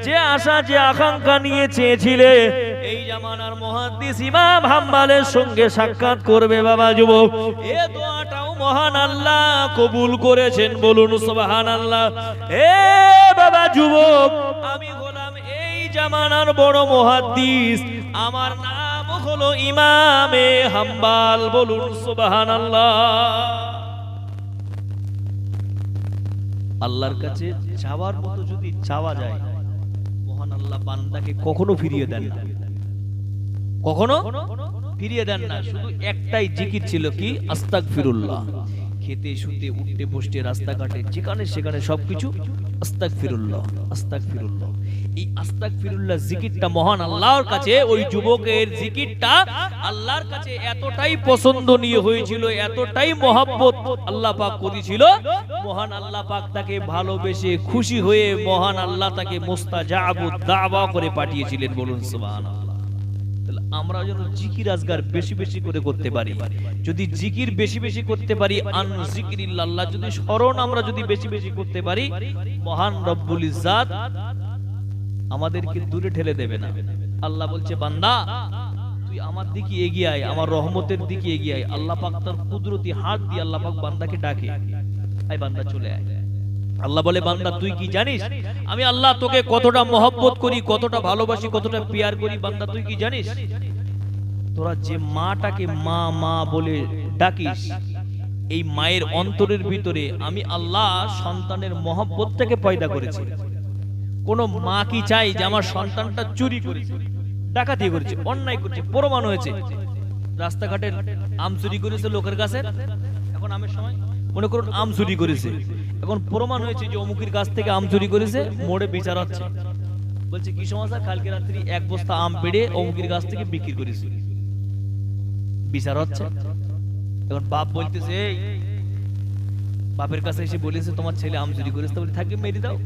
যে আশা যে আকাঙ্ক্ষা নিয়ে চেয়েছিলে এই জামানার মুহাদ্দিস ইমাম হাম্বালের সঙ্গে সাক্ষাৎ করবে বাবা যুবক, এই দোয়াটাও মহান আল্লাহ কবুল করেছেন। বলুন সুবহানাল্লাহ। এ বাবা যুবক আমি হলাম এই জামানার বড় মুহাদ্দিস, আমার নাম হলো ইমামে হাম্বাল। বলুন সুবহানাল্লাহ। আল্লাহর কাছে চাওয়ার মতো যদি চাওয়া যায় মহান আল্লাহ বান্দাকে কখনো ফিরিয়ে দেন না, কখনো ফিরিয়ে দেন না। শুধু একটাই জিকির ছিল কি আস্তাগফিরুল্লাহ। খেতে শুতে উঠতে বসতে রাস্তাঘাটে যেখানে সেখানে সবকিছু আস্তাগফিরুল্লাহ আস্তাগফিরুল্লাহ। এই আস্তাগফিরুল্লাহ জিকিরটা মহান আল্লাহর কাছে, ওই যুবকের জিকিরটা আল্লাহর কাছে এতটাই পছন্দনীয় হয়েছিল, এতটাই মহব্বত আল্লাহ পাক করেছিল, মহান আল্লাহ পাক তাকে ভালোবেসে খুশি হয়ে মহান আল্লাহ তাকে মুস্তাজাবুদ দাওয়া করে পাঠিয়েছিলেন। বলুন সুবহানাল্লাহ। আমরা যেন জিকির আজগার বেশি বেশি করে করতে পারি, যদি জিকির বেশি বেশি করতে পারি, আন জিকিরিল্লাহ যদি স্মরণ আমরা যদি বেশি বেশি করতে পারি, মহান রব্বুল ইজ্জত আমাদেরকে দূরে ঠেলে দেবে না। আল্লাহ বলছে বান্দা তুই আমার দিকে এগিয়ে আয়, আমার রহমতের দিকে এগিয়ে আয়। আল্লাহ পাক তার কুদরতি হাত দিয়ে আল্লাহ পাক বান্দাকে ডাকে, আয় বান্দা চলে আয়। আল্লাহ বলে বান্দা তুই কি জানিস আমি আল্লাহ তোকে কতটা মহব্বত করি, কতটা ভালোবাসি, কতটা প্যার করি। বান্দা তুই কি জানিস তোরা যে মাটাকে মা মা বলে ডাকিস, এই মায়ের অন্তরের ভিতরে আমি আল্লাহ সন্তানের মহব্বতটাকে পয়দা করেছি। কোন মা কি চাই যে আমার সন্তানটা চুরি করেছে, ডাকাতি করেছে, অন্যায় করেছে, প্রমাণ হয়েছে, রাস্তাঘাটের আম চুরি করেছে লোকের কাছে, এখন আমের সময় মনে করুন আম চুরি করেছে, এখন প্রমাণ হয়েছে যে অমুকের কাছ থেকে আম চুরি করেছে, মোড়ে বিচার হচ্ছে, বলছে কি সমাচার কালকে রাত্রি এক বস্তা আম পেড়ে অমুকের কাছ থেকে বিক্রি করেছে, বিচার হচ্ছে। এখন বাপ বলতেছে, এই বাপের কাছে এসে বলেছে তোমার ছেলে আম চুরি করেছে, তো থাকবে মেরে দাও,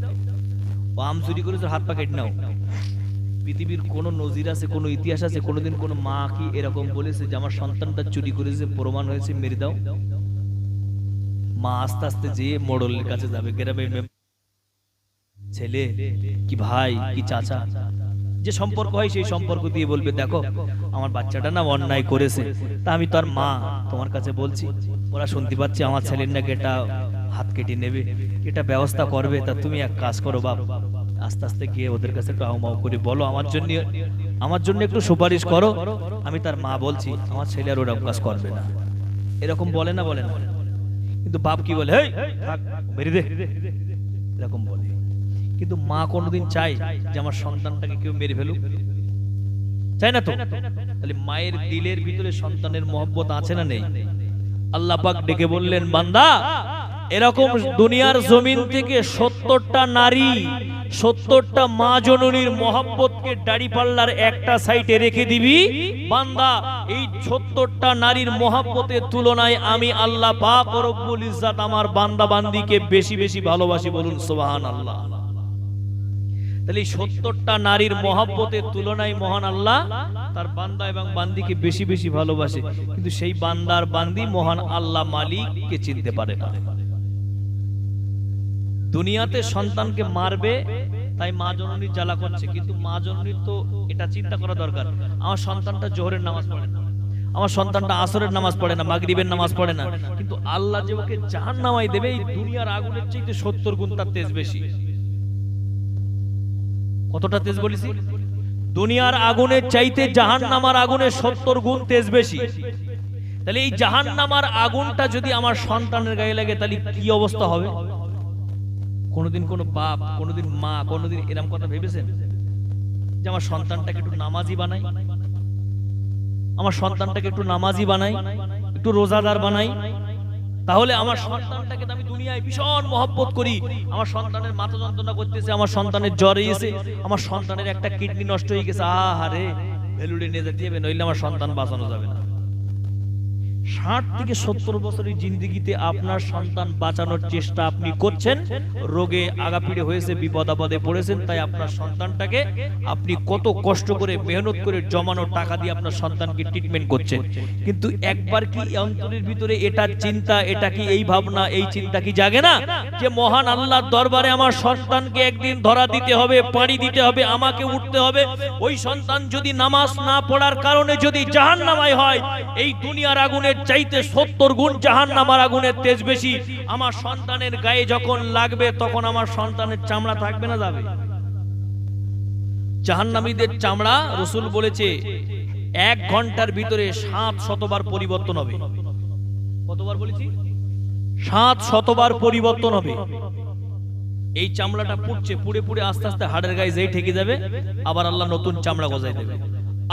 ও আম চুরি করেছে হাত পা কেটে নাও। পৃথিবীর কোন নজির আছে, কোন ইতিহাস আছে কোনোদিন কোন মা কি এরকম বলেছে যে আমার সন্তানটা চুরি করেছে প্রমাণ হয়েছে মেরে দাও? মা আস্তে আস্তে যে মোড়লের কাছে যাবে, গ্রামে ছেলে কি ভাই কি চাচা যে সম্পর্ক হয় সেই সম্পর্ক দিয়ে বলবে দেখো আমার বাচ্চাটা না অন্যায় করেছে, তা আমি তার মা তোমার কাছে বলছি, ওরা শুনতে পাচ্ছে আমার ছেলের নাকি এটা হাত কেটে নেবে, এটা ব্যবস্থা করবে, তা তুমি এক কাজ করো বাপ, আস্তে আস্তে গিয়ে ওদের কাছে একটু আউমাউ করে বলো আমার জন্য একটু সুপারিশ করো, আমি তার মা বলছি আমার ছেলে আর ওরকম কাজ করবে না। এরকম বলে না বলে না? কিন্তু বাপ কি বলে, হেই থাক মেরে দে, এরকম বলে। কিন্তু মা কোনোদিন চায় যে আমার সন্তানটাকে কেউ মেরে ফেলুক? চায় না তো। তাহলে মায়ের দিলের ভিতরে সন্তানের মহব্বত আছে না নেই? আল্লাহ পাক ডেকে বললেন বান্দা এরকম দুনিয়ার জমিন থেকে 70টা নারী 70টা মা জননীর মহব্বতকে দাড়ি পাল্লার একটা সাইডে রেখে দিবি বান্দা, এই 70টা নারীর মহব্বতের তুলনায় আমি আল্লাহ পাক রব্বুল ইজ্জাত আমার বান্দা বান্দিকে বেশি বেশি ভালোবাসি, বলুন সুবহানাল্লাহ। তাহলে 70টা নারীর মহব্বতের তুলনায় মহান আল্লাহ তার বান্দা এবং বান্দিকে বেশি বেশি ভালোবাসে, কিন্তু সেই বান্দার বান্দি মহান আল্লাহ মালিককে চিনতে পারে না। দুনিয়াতে সন্তানকে মারবে তাই মা জননীর জ্বালা করছে, কিন্তু মা জননীর তো এটা চিন্তা করা দরকার আমার সন্তানটা জোহরের নামাজ পড়ে না, আমার সন্তানটা আসরের নামাজ পড়ে না, মাগরিবের নামাজ পড়ে না, কিন্তু আল্লাহ যে ওকে জাহান্নামে দেবে এই দুনিয়ার আগুনের চাইতে 70 গুণ তার তেজ বেশি। কতটা তেজ বলেছি? দুনিয়ার আগুনের চাইতে জাহান্নামার আগুনের 70 গুণ তেজ বেশি। তাহলে এই জাহান্নামার আগুনটা যদি আমার সন্তানের গায়ে লাগে তাহলে কি অবস্থা হবে? কোনদিন কোন বাপ, কোনদিন মা, কোনদিন এরকম কথা ভেবেছেন যে আমার সন্তানটাকে একটু নামাজি বানাই, আমার সন্তানটাকে একটু নামাজি বানাই, একটু রোজাদার বানাই, তাহলে আমার সন্তানটাকে আমি দুনিয়ায় ভীষণ মহব্বত করি, আমার সন্তানের মাথা যন্ত্রণা করতেছে, আমার সন্তানের জ্বর এসে, আমার সন্তানের একটা কিডনি নষ্ট হয়ে গেছে, আহারে ভেলুড়ে নিয়ে যেতে হবে, নইলে আমার সন্তান বাঁচানো যাবে না। 60 থেকে 70 বছরের জিন্দেগিতে আপনার সন্তান বাঁচানোর চেষ্টা আপনি করছেন, রোগে আগাপিড়ে হয়েছে, বিপদ আপদে পড়েছেন, তাই আপনার সন্তানটাকে আপনি কত কষ্ট করে মেহনত করে জমানো টাকা দিয়ে আপনার সন্তানকে ট্রিটমেন্ট করছেন, কিন্তু একবার কি অন্তরের ভিতরে এটা চিন্তা, এটা কি এই ভাবনা, এই চিন্তা কি জাগে না যে মহান আল্লাহর দরবারে আমার সন্তানকে একদিন ধরা দিতে হবে, পানি দিতে হবে, আমাকে উঠতে হবে, ওই সন্তান যদি নামাজ না পড়ার কারণে যদি জাহান্নামে হয় এই দুনিয়ার আগুনে চাইতে 70 গুণ জাহান্নামের আগুনের তেজ বেশি। আমার সন্তানের গায়ে যখন লাগবে তখন আমার সন্তানের চামড়া থাকবে না যাবে? জাহান্নামীদের চামড়া রাসূল বলেছে 1 ঘন্টার ভিতরে 700 বার পরিবর্তন হবে। কতবার বলেছি? 700 বার পরিবর্তন হবে। এই চামড়াটা পুড়ছে, পুড়ে পুড়ে আস্তে আস্তে হাড়ের গায়ে যেই ঠেকে যাবে আবার আল্লাহ নতুন চামড়া গজায় দেবে,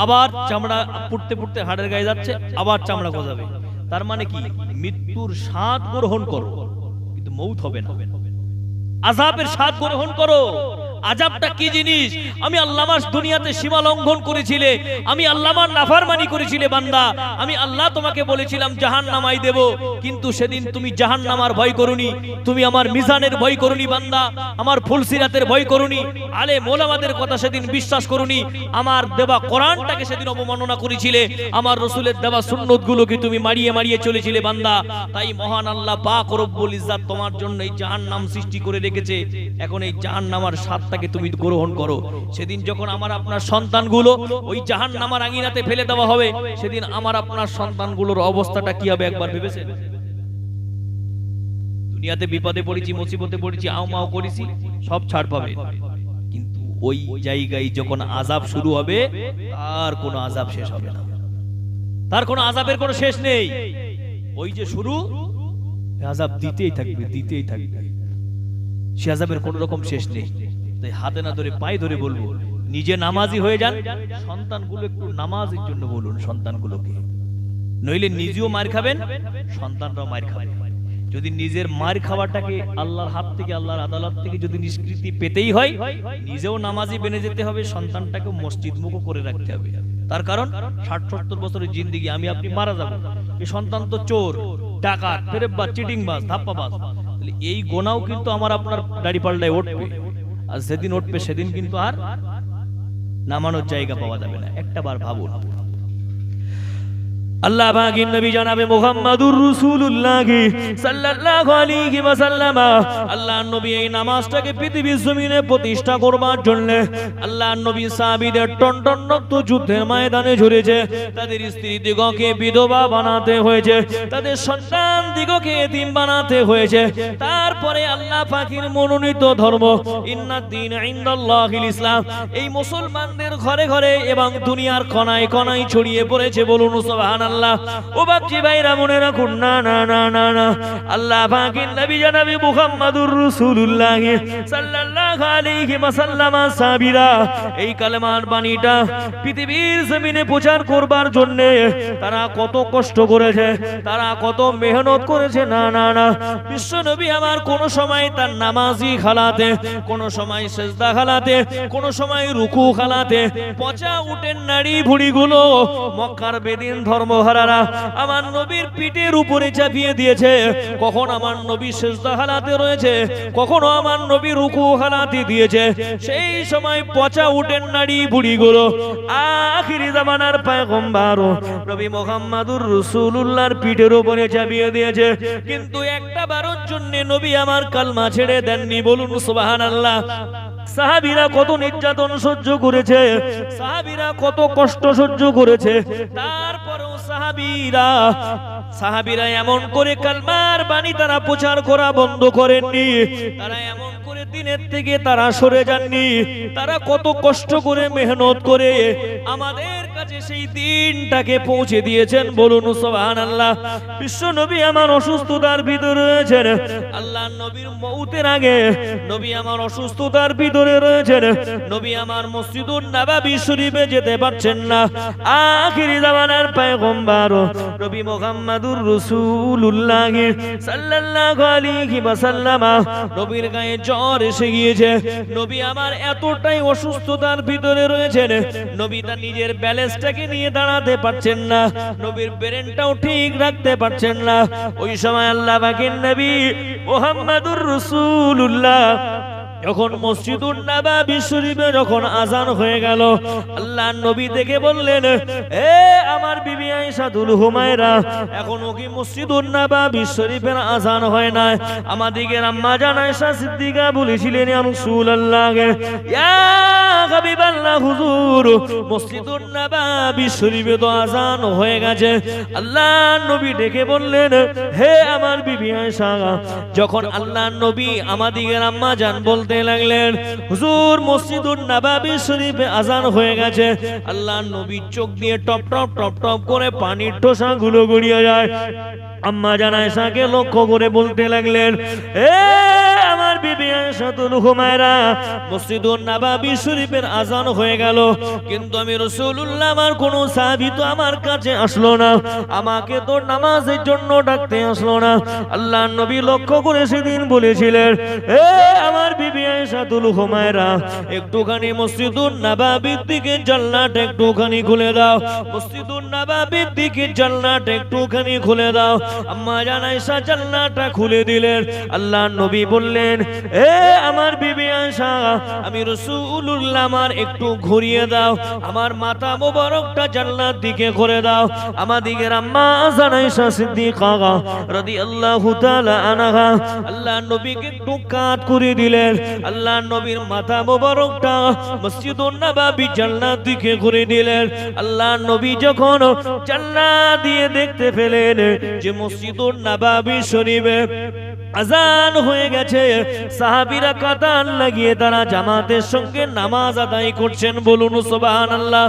আবার চামড়া পুড়তে পুড়তে হাড়ের গায়ে যাচ্ছে, আবার চামড়া গজাবে। তার মানে কি? মৃত্যুর স্বাদ গ্রহণ করো কিন্তু মৌত হবে না, আযাবের স্বাদ গ্রহণ করো। আযাবটা কি জিনিস? আমি আল্লাহর দুনিয়াতে সীমা লঙ্ঘন করেছিলে, আমি আল্লাহর নাফরমানি করেছিলে বান্দা, আমি আল্লাহ তোমাকে বলেছিলাম জাহান্নামায় দেব, কিন্তু সেদিন তুমি জাহান্নামার ভয় করুনি, তুমি আমার মিজানের ভয় করুনি বান্দা, আমার ফুলসিরাতের ভয় করুনি, আলেম ওলামাদের কথা সেদিন বিশ্বাস করুনি, আমার দেওয়া কোরআনটাকে সেদিন অবমাননা করেছিলে, আমার রাসূলের দেওয়া সুন্নতগুলোকে তুমি মারিয়ে মারিয়ে চলেছিলে বান্দা। তাই মহান আল্লাহ পাক রব্বুল ইজ্জাত তোমার জন্য এই জাহান্নাম সৃষ্টি করে রেখেছে। এখন এই জাহান্নামের স্বাদ স্বাদটাকে তুমি গ্রহণ করো। সেদিন যখন আমার আপনার সন্তানগুলো ওই জাহান্নামের আঙিনাতে ফেলে দেওয়া হবে, সেদিন আমার আপনার সন্তানগুলোর অবস্থাটা কি হবে একবার ভেবেছেন? দুনিয়াতে বিপদে পড়েছি, মুসিবতে পড়েছি, আও মাও করেছি, সব ছাড় পাবে, কিন্তু ওই জায়গায় যখন আযাব শুরু হবে, তার কোনো আযাব শেষ হবে না, তার কোনো আযাবের কোনো শেষ নেই। ওই যে শুরু, আযাব দিতেই থাকবে, দিতেই থাকবে, সে আযাবের কোনো রকম শেষ নেই। তাই হাতে না ধরে পায়ে ধরে বলবো, নিজে নামাজি হয়ে যান, সন্তানগুলো একটু নামাজের জন্য বলুন সন্তানগুলোকে, নইলে নিজেও মার খাবেন, সন্তানরাও মার খাবে। যদি নিজের মার খাওয়াটাকে আল্লাহর হাত থেকে, আল্লাহর আদালত থেকে যদি নিষ্কৃতি পেতেই হয়, নিজেও নামাজি বেনে যেতে হবে, সন্তানটাকে মসজিদমুখ করে রাখতে হবে। তার কারণ ৬০-৭০ বছরের জিন্দেগি, আমি আপনি মারা যাব, এই সন্তান তো চোর, ডাকাত, ফেরেববাজ, চিটিংবাজ, ধাপ্পাবাজ, এই গোনাও কিন্তু আমার আপনার দাড়ি পাল্লায় উঠবে। আর যেদিন উঠবে সেদিন কিন্তু আর নামানোর জায়গা পাওয়া যাবে না। একটা বার ভাবুন, আল্লাহ পাকের নবী জনাবে মুহাম্মদুর রাসূলুল্লাহ সাল্লাল্লাহু আলাইহি ওয়াসাল্লাম, আল্লাহর নবী এই নামাজটাকে পৃথিবীর জমিনে প্রতিষ্ঠা করবার জন্য আল্লাহর নবী সাহাবীদের টনটন রক্ত যুদ্ধের ময়দানে ঝরেছে, তাদের স্ত্রী দিগকে বিধবা বানাতে হয়েছে, তাদের সন্তান দিগকে এতিম বানাতে হয়েছে। তারপরে আল্লাহ পাকের মনোনীত ধর্ম ইন্নাদ-দীন ইনদাল্লাহিল ইসলাম এই মুসলমানদের ঘরে ঘরে এবং দুনিয়ার কোনায় কোনায় ছড়িয়ে পড়েছে। বলুন সুবহানাল্লাহ। ও বাপজি ভাইরা মনে রাখুন, না না না না না, আল্লাহ পাকের নবী জনাবে মুহাম্মদুর রাসূলুল্লাহ সাল্লাল্লাহু আলাইহি ওয়াসাল্লাম সাহাবীরা এই কালেমার বাণীটা পৃথিবীর জমিনে প্রচার করবার জন্য তারা কত কষ্ট করেছে, তারা কত মেহনত করেছে। না না না, বিশ্ব নবী আমার কোন সময় তার নামাজি খালাতে, কোন সময় সিজদা খালাতে, কোন সময় রুকু খালাতে পচা উটের নাড়ি ভুঁড়িগুলো মক্কার বেদিন ধর্মহারারা আমার নবীর পিঠের উপরে চাপিয়ে দিয়েছে। কখন আমার নবী সিজদা হালাতে রয়েছে, কখনো আমার নবী রুকু হালাতে দিয়েছে। সেই সময় পচা উটের নাড়ি ভুঁড়িগুলো আখিরি জামানার পয়গম্বর নবী মুহাম্মদুর রাসূলুল্লাহর পিঠের উপরে চাপিয়ে দিয়েছে, কিন্তু একটা বারের জন্য নবী আমার কালমা ছেড়ে দেননি। বলুন সুবহানাল্লাহ। সাহাবীরা কত নির্যাতন সহ্য করেছে, সাহাবীরা কত কষ্ট সহ্য করেছে, তারপরেও সাহাবীরা এমন করে কালমার বাণী তারা প্রচার করা বন্ধ করেননি, তারা এমন করে দিনের থেকে তারা সরে যাননি। তারা কত কষ্ট করে মেহনত করে আমাদের কাছে সেই দিনটাকে পৌঁছে দিয়েছেন। বলুন সুবহানাল্লাহ। বিশ্ব নবী আমার অসুস্থতার ভিতরে রয়েছেন, আল্লাহ নবীর মউতের আগে নবী আমার অসুস্থতার ভিতরে রয়েছেন, নবী আমার মসজিদুন নববী শরীফে যেতে পারছেন না। আখিরি জামানার পয়গম্বর নবী মুহাম্মদুর রাসূলুল্লাহ সাল্লাল্লাহু আলাইহি ওয়াসাল্লাম নবীর গায়ে জ্বর এসে গিয়েছে, নবী আমার এতটাই অসুস্থতার ভিতরে রয়েছেন, নবী তার নিজের ব্যালেন্সটাকে নিয়ে দাঁড়াতে পারছেন না, নবীর ব্রেনটাও ঠিক রাখতে পারছেন না। ওই সময় আল্লাহ পাকের নবী মুহাম্মদুর রাসূলুল্লাহ যখন মসজিদুন নববী শরীফে যখন আযান হয়ে গেল, আল্লাহর নবী দেখে বললেন, এ আমার বিবি আয়েশাতুল হুমায়রা, এখনো কি মসজিদুন নববী শরীফের আযান হয় না? আমাদের আম্মা জান আয়েশা সিদ্দিকা বলেছিলেন, ইয়া রাসূলুল্লাহ, ইয়া হাবিবাল্লাহ, হুজুর মসজিদুন নববী শরীফে তো আযান হয়ে গেছে। আল্লাহর নবী ডেকে বললেন, হে আমার বিবি আয়েশা, যখন আল্লাহর নবী আমাদের আম্মা জান বলতে লাগলেন, হুজুর মসজিদুন নববী শরীফে আযান হয়ে গেছে, আল্লাহর নবীর চোখ দিয়ে টপ টপ টপ টপ করে পানির ঠোসা গুলো গড়িয়ে যায়। আম্মা জান আয়েশাকে লক্ষ্য করে বলতে লাগলেন, এ আমার বিবি আয়েশাতুল হুমায়রা, মসজিদুন নববী শরীফের আযান হয়ে গেল, কিন্তু আমি রাসূলুল্লাহ আমার কোন সাহাবী তো আমার কাছে আসলো না, আমাকে তো নামাজের জন্য ডাকতে আসলো না। আল্লাহর নবী লক্ষ্য করে সেদিন বলেছিলেন, এ আমার বিবি আয়েশাতুল হুমায়রা, একটুখানি মসজিদুন নববীর দিকে জান্নাত একটুখানি খুলে দাও, মসজিদুন নববীর দিকে জান্নাত একটুখানি খুলে দাও। আম্মা জান আয়েশা জান্নাতটা খুলে দিলেন। আল্লাহর নবী বললেন, এ আমার বিবি আয়েশা, আমি রাসূলুল্লাহ আমার একটু ঘুরিয়ে দাও, আমার মাথা মোবারকটা জান্নাত দিকে করে দাও। আমাদিগের আম্মা আয়েশা সিদ্দিকা রাদিয়াল্লাহু তাআলা আনহা আল্লাহর নবীকে একটু কাত করে দিলেন। আল্লাহর নবীর মাথা মোবারকটা মসজিদুন নববী জান্নাত দিকে করে দিলেন। আল্লাহর নবী যখন জান্নাত দিয়ে দেখতে পেলেন যে মসজিদুন নববী শরীফে আজান হয়ে গেছে, সাহাবীরা কাতার লাগিয়ে তারা জামাতের সঙ্গে নামাজ আদায় করছেন। বলুন সুবহানাল্লাহ।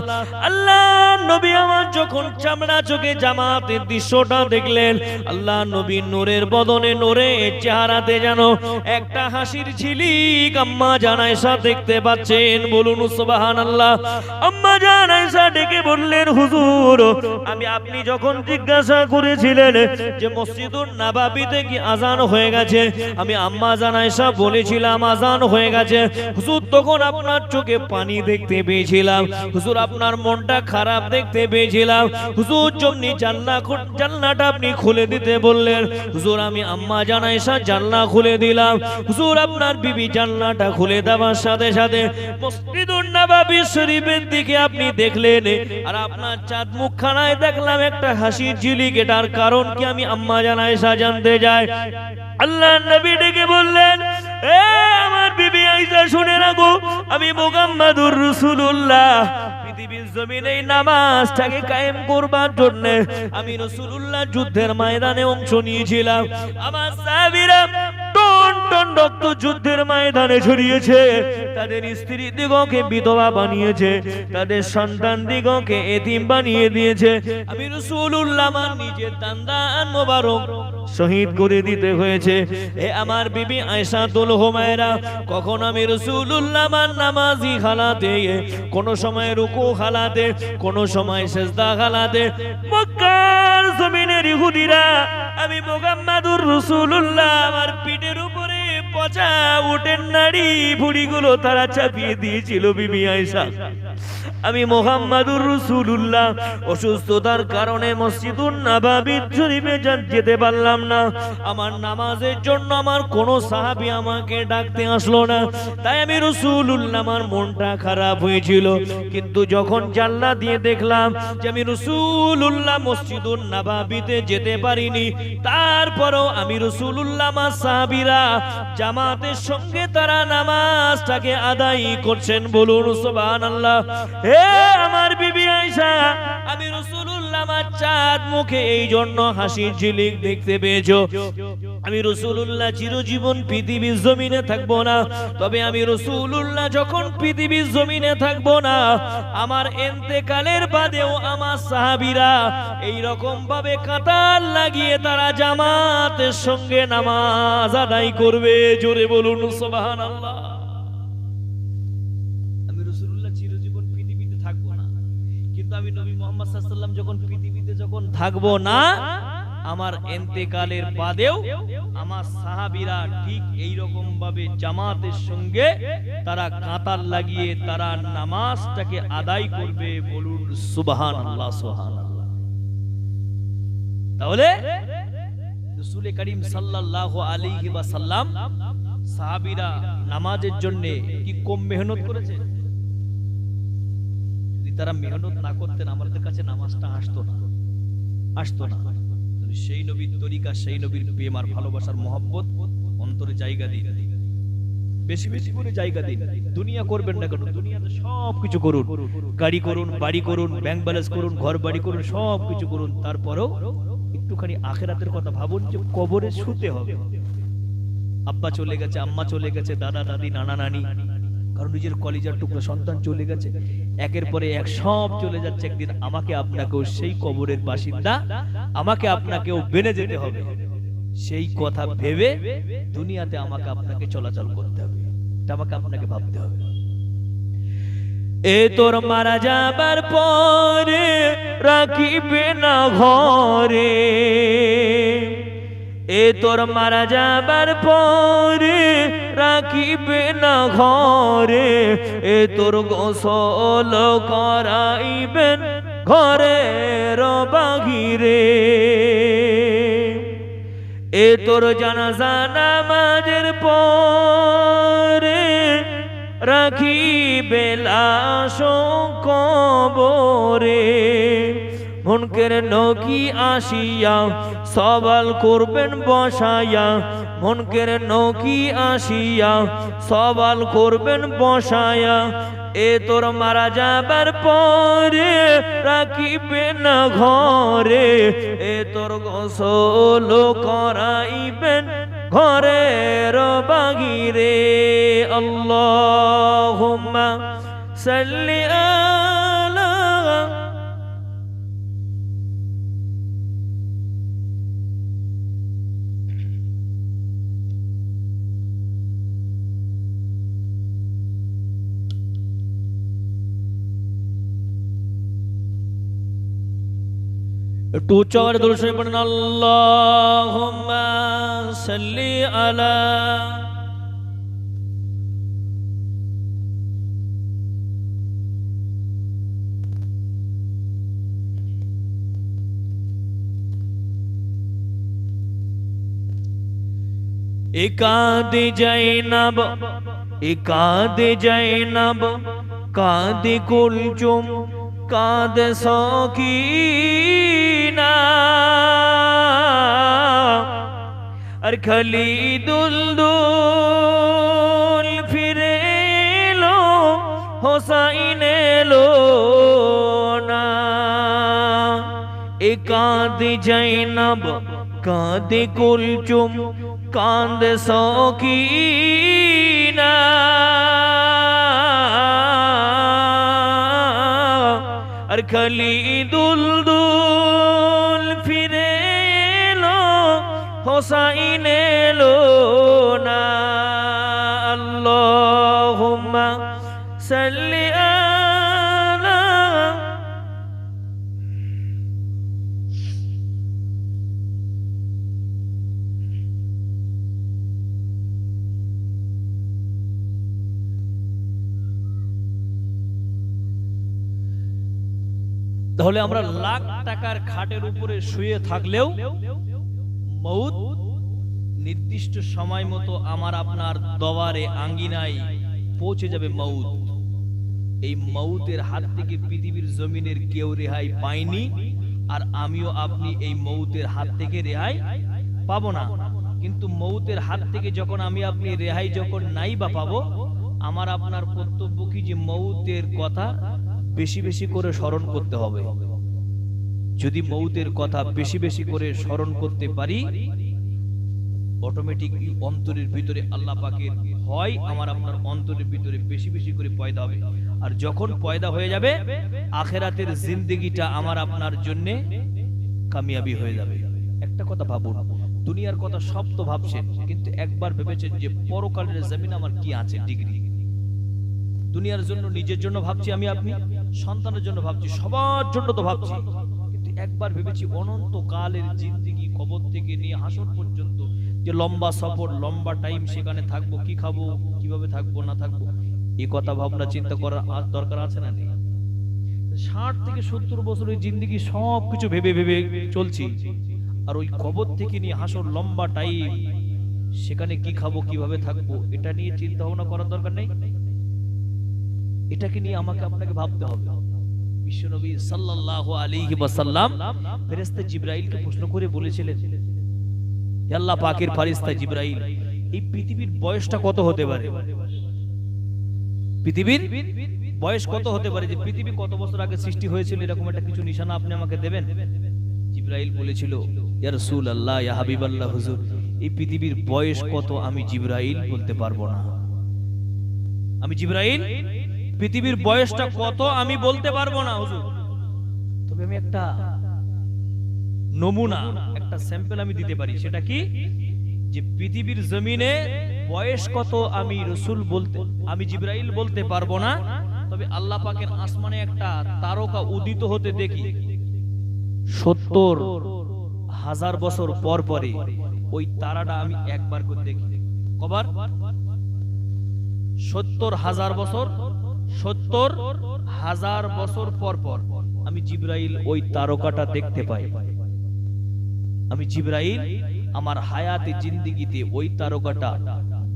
আল্লাহ নবী আমার যখন চামড়া চোখে জামাতের দৃশ্যটা দেখলেন, আল্লাহ নবী নূরের বদনে নূরে চেহারাতে যেন একটা হাসির ঝিলিক আম্মা জান আয়েশা দেখতে পাচ্ছেন। বলুন সুবহানাল্লাহ। আম্মা জান আয়েশা ডেকে বললেন, হুজুর আমি আপনি যখন জিজ্ঞাসা করেছিলেন যে মসজিদুন নববীতে কি আজান হয়ে গেছে, আমি আম্মা জান আয়েশা বলেছিলাম আজান হয়ে গেছে। হুজুর তখন আপনার চোখে পানি দেখতে পেয়েছিলাম, হুজুর আপনার মনটা খারাপ দেখতে পেয়েছিলাম। হুজুর যেমনি জানলাটা আপনি খুলে দিতে বললেন, হুজুর আমি আম্মা জান আয়েশা জানলা খুলে দিলাম। হুজুর আপনার বিবি জানলাটা খুলে দেওয়ার সাথে সাথে মসজিদুন নববী শরীফের দিকে আপনি দেখলেন, আর আপনার চাঁদ মুখখানায় দেখলাম একটা হাসির ঝিলিক। এটার কারণ কি আমি আম্মা জান আয়েশা জানতে যাই। আল্লাহ নবী ডেকে বললেন, এ আমার বিবি আয়েশা শুনে রাখো, আমি মুহাম্মাদুর রাসূলুল্লাহ পৃথিবীর জমিনে নামাজটাকে কায়েম করবার জন্য আমি রাসূলুল্লাহ যুদ্ধের ময়দানে অংশ নিয়েছিলাম। আমার সাহাবীরা টন টন রক্ত যুদ্ধের ময়দানে ছড়িয়েছে, তাদের স্ত্রী দিগকে বিধবা বানিয়েছে, তাদের সন্তান দিগকে এতিম বানিয়ে দিয়েছে। আমি রাসূলুল্লাহ আমার নিজের দান মোবারক শহীদ করে দিতে হয়েছে। এ আমার বিবি আয়েশাতুল হুমায়রা, কখন আমি রাসূলুল্লাহ আমার নামাজি হালাতে, কোন সময় রুকু হালাতে, কোন সময় সিজদা হালাতে মক্কার জমিনের ইহুদিরা আমি মুহাম্মাদুর রাসূলুল্লাহ আমার পিঠের উপরে পচা উটের নাড়ি ভুঁড়িগুলো তারা চাপিয়ে দিয়েছিল। বিবি আয়েশা, আমি মুহাম্মাদুর রাসূলুল্লাহ অসুস্থতার কারণে মসজিদুন নববী শরীফে যেতে পারলাম না। আমার নামাজের জন্য আমার কোন সাহাবী আমাকে ডাকতে আসলো না, তাই আমি রাসূলুল্লাহ আমার মনটা খারাপ হয়েছিল। কিন্তু যখন জানলা দিয়ে দেখলাম যে আমি রাসূলুল্লাহ মসজিদুন নববীতে যেতে পারিনি, তারপরও আমি রাসূলুল্লাহ আমার সাহাবীরা জামাতের সঙ্গে তারা নামাজটাকে আদায় করছেন। বলুন সুবহানাল্লাহ। হে আমার বিবি আয়েশা, আমি রাসূলুল্লাহ আমার চাঁদ মুখে এই জন্য হাসির ঝিলিক দেখতে পেয়েছো। আমি রাসূলুল্লাহ চিরজীবন পৃথিবীর জমিনে থাকবো না, তবে আমি রাসূলুল্লাহ যখন পৃথিবীর জমিনে থাকবো না, আমার ইন্তেকালের বাদেও আমার সাহাবীরা এই রকম ভাবে কাতার লাগিয়ে তারা জামাতের সঙ্গে নামাজ আদায় করবে। জোরে বলুন সুবহানাল্লাহ। আমি রাসূলুল্লাহ চিরজীবন পৃথিবীতে থাকবো না, কিন্তু আমি নবী মুহাম্মদ সাল্লাল্লাহু আলাইহি ওয়াসাল্লাম যখন পৃথিবীতে যখন থাকবো না, আমার ইন্তেকালের বাদেও আমার সাহাবীরা ঠিক এই রকম ভাবে জামাতের সঙ্গে তারা কাতার লাগিয়ে তারা নামাজটাকে আদায় করবে। বলুন সুবহানাল্লাহ সুবহানাল্লাহ। তাহলে রাসূল করিম সাল্লাল্লাহু আলাইহি ওয়াসাল্লাম সাহাবীরা নামাজের জন্য কি কম মেহনত করেছে? যদি তারা মেহনত না করতেন আমাদের কাছে নামাজটা আসতো না। সেই নবীর তরিকা, সেই নবীর প্রেম আর ভালোবাসার মহব্বত অন্তরে জায়গা দিন, বেশি বেশি করে জায়গা দিন। দুনিয়া করবেন না কেন, দুনিয়াতে সব কিছু করুন, গাড়ি করুন, বাড়ি করুন, ব্যাংক ব্যালেন্স করুন, ঘর বাড়ি করুন, সব কিছু করুন, তারপরেও একটুখানি আখিরাতের কথা ভাবুন যে কবরে শুতে হবে। আব্বা চলে গেছে, আম্মা চলে গেছে, দাদা দাদি, নানা নানি, কারণ নিজের কলিজার টুকরা সন্তান চলে গেছে, একের পরে এক সব চলে যাচ্ছে। একদিন আমাকে আপনাকেও সেই কবরের বাসিন্দা, আমাকে আপনাকেও বেনে যেতে হবে। সেই কথা ভেবে দুনিয়াতে আমাকে আপনাকে চলাচল করতে হবে, এটা আমাকে আপনাকে ভাবতে হবে। এ তোর মারা যাবার পরে রাখিবে না ঘরে, এ তোর মারা যাবার পরে রাখিবে না ঘরে, এ তোর গোসল করাইবেন ঘরের বাহিরে, এ এ তোর জানাজা নামাজের পরে রাখিবে লাশ কবরে মুনকের নকি আসিয়া সওয়াল করবেন বসায়া মুনকের নকি আসিয়া সওয়াল করবেন বসায়া এ তোর মারা যাবার পরে রাখিবে না ঘরে এ তোর গোসল করাইবেন ঘরের বাহিরে আল্লাহুম্মা সাল্লি আলা একটু উচ্চ আওয়াজে দরুদ শরীফ পড়েন আল্লাহুম্মা সাল্লি আলা একাদে জাইনাব একাদে জাইনাব কাদে কুলচুম কাদে সকিনা আর খালিদুল দুল ফিরে এলো হোসাইন এলো না এ কাঁদে জাইনাব কাঁদে কুলচুম কাঁদে সকিনা আর খালিদুল দুল ফিরে এলো হোসাইন এলো না আল্লাহুম্মা সাল্লি আলা তাহলে আমরা লাখ টাকার খাটের উপরে শুয়ে থাকলেও মউত নির্দিষ্ট সময় মতো আমার আপনার দওয়ারে আঙ্গিনায় পৌঁছে যাবে মউত এই মউতের হাত থেকে পৃথিবীর জমিনের কেউ রেহাই পায়নি আর আমিও আপনি এই মউতের হাত থেকে রেহাই পাবো না কিন্তু মউতের হাত থেকে যখন আমি আপনি রেহাই যখন নাই বা পাবো আমার আপনার কর্তব্য কি যে মউতের কথা বেশি বেশি করে স্মরণ করতে হবে যদি মউতের কথা বেশি বেশি করে স্মরণ করতে পারি অটোমেটিকলি অন্তরের ভিতরে আল্লাহ পাকের ভয় আমার আপনার অন্তরের ভিতরে বেশি বেশি করে পয়দা হবে আর যখন পয়দা হয়ে যাবে আখিরাতের জিন্দেগিটা আমার আপনার জন্য কামিয়াবি হয়ে যাবে একটা কথা ভাবুন দুনিয়ার কথা সব তো ভাবছেন কিন্তু একবার ভেবেছেন যে পরকালের জমিন আমার কি আছে ডিগ্রি দুনিয়ার জন্য নিজের জন্য ভাবছি আমি আপনি সন্তানের জন্য ভাবছি সবার জন্য তো ভাবছি কিন্তু একবার ভেবেছি অনন্ত কালের জিন্দেগি কবর থেকে নিয়ে হাসর পর্যন্ত যে লম্বা সফর লম্বা টাইম সেখানে থাকবো কি খাবো কিভাবে থাকবো না থাকবো এই কথা ভাবনা চিন্তা করার দরকার আছে না 60 থেকে 70 বছরের জিন্দেগি সবকিছু ভেবে ভেবে চলছি আর ওই কবর থেকে নিয়ে হাসর লম্বা টাইম সেখানে কি খাবো কিভাবে থাকবো এটা নিয়ে চিন্তা ভাবনা করার দরকার নেই এটাকে নিয়ে আমাকে আপনাকে ভাবতে হবে বিশ্বনবী সাল্লাল্লাহু আলাইহি ওয়াসাল্লাম ফেরেশতা জিবরাইলকে প্রশ্ন করে বলেছিলেন হে আল্লাহ পাকের ফেরেশতা জিবরাইল এই পৃথিবীর বয়সটা কত হতে পারে পৃথিবীর বয়স কত হতে পারে যে পৃথিবী কত বছর আগে সৃষ্টি হয়েছিল এরকম একটা কিছু নিশানা আপনি আমাকে দেবেন জিবরাইল বলেছিল ইয়া রাসূলুল্লাহ ইয়া হাবিবাল্লাহ হুজুর এই পৃথিবীর বয়স কত আমি জিবরাইল বলতে পারবো না আমি জিবরাইল পৃথিবীর বয়সটা কত আমি বলতে পারবো না হুজুর তবে আমি একটা নমুনা একটা স্যাম্পল আমি দিতে পারি সেটা কি যে পৃথিবীর জমিনে বয়স কত আমি রাসূল বলতে আমি জিবরাইল বলতে পারবো না তবে আল্লাহ পাকের আসমানে একটা তারকা উদিত হতে দেখি 70,000 বছর পর পরে ওই তারাটা আমি একবার করে দেখি কবার 70,000 বছর 70,000 বছর পর পর আমি জিবরাইল ওই তারকাটা দেখতে পাই আমি জিবরাইল আমার হায়াতে জিন্দেগিতে ওই তারকাটা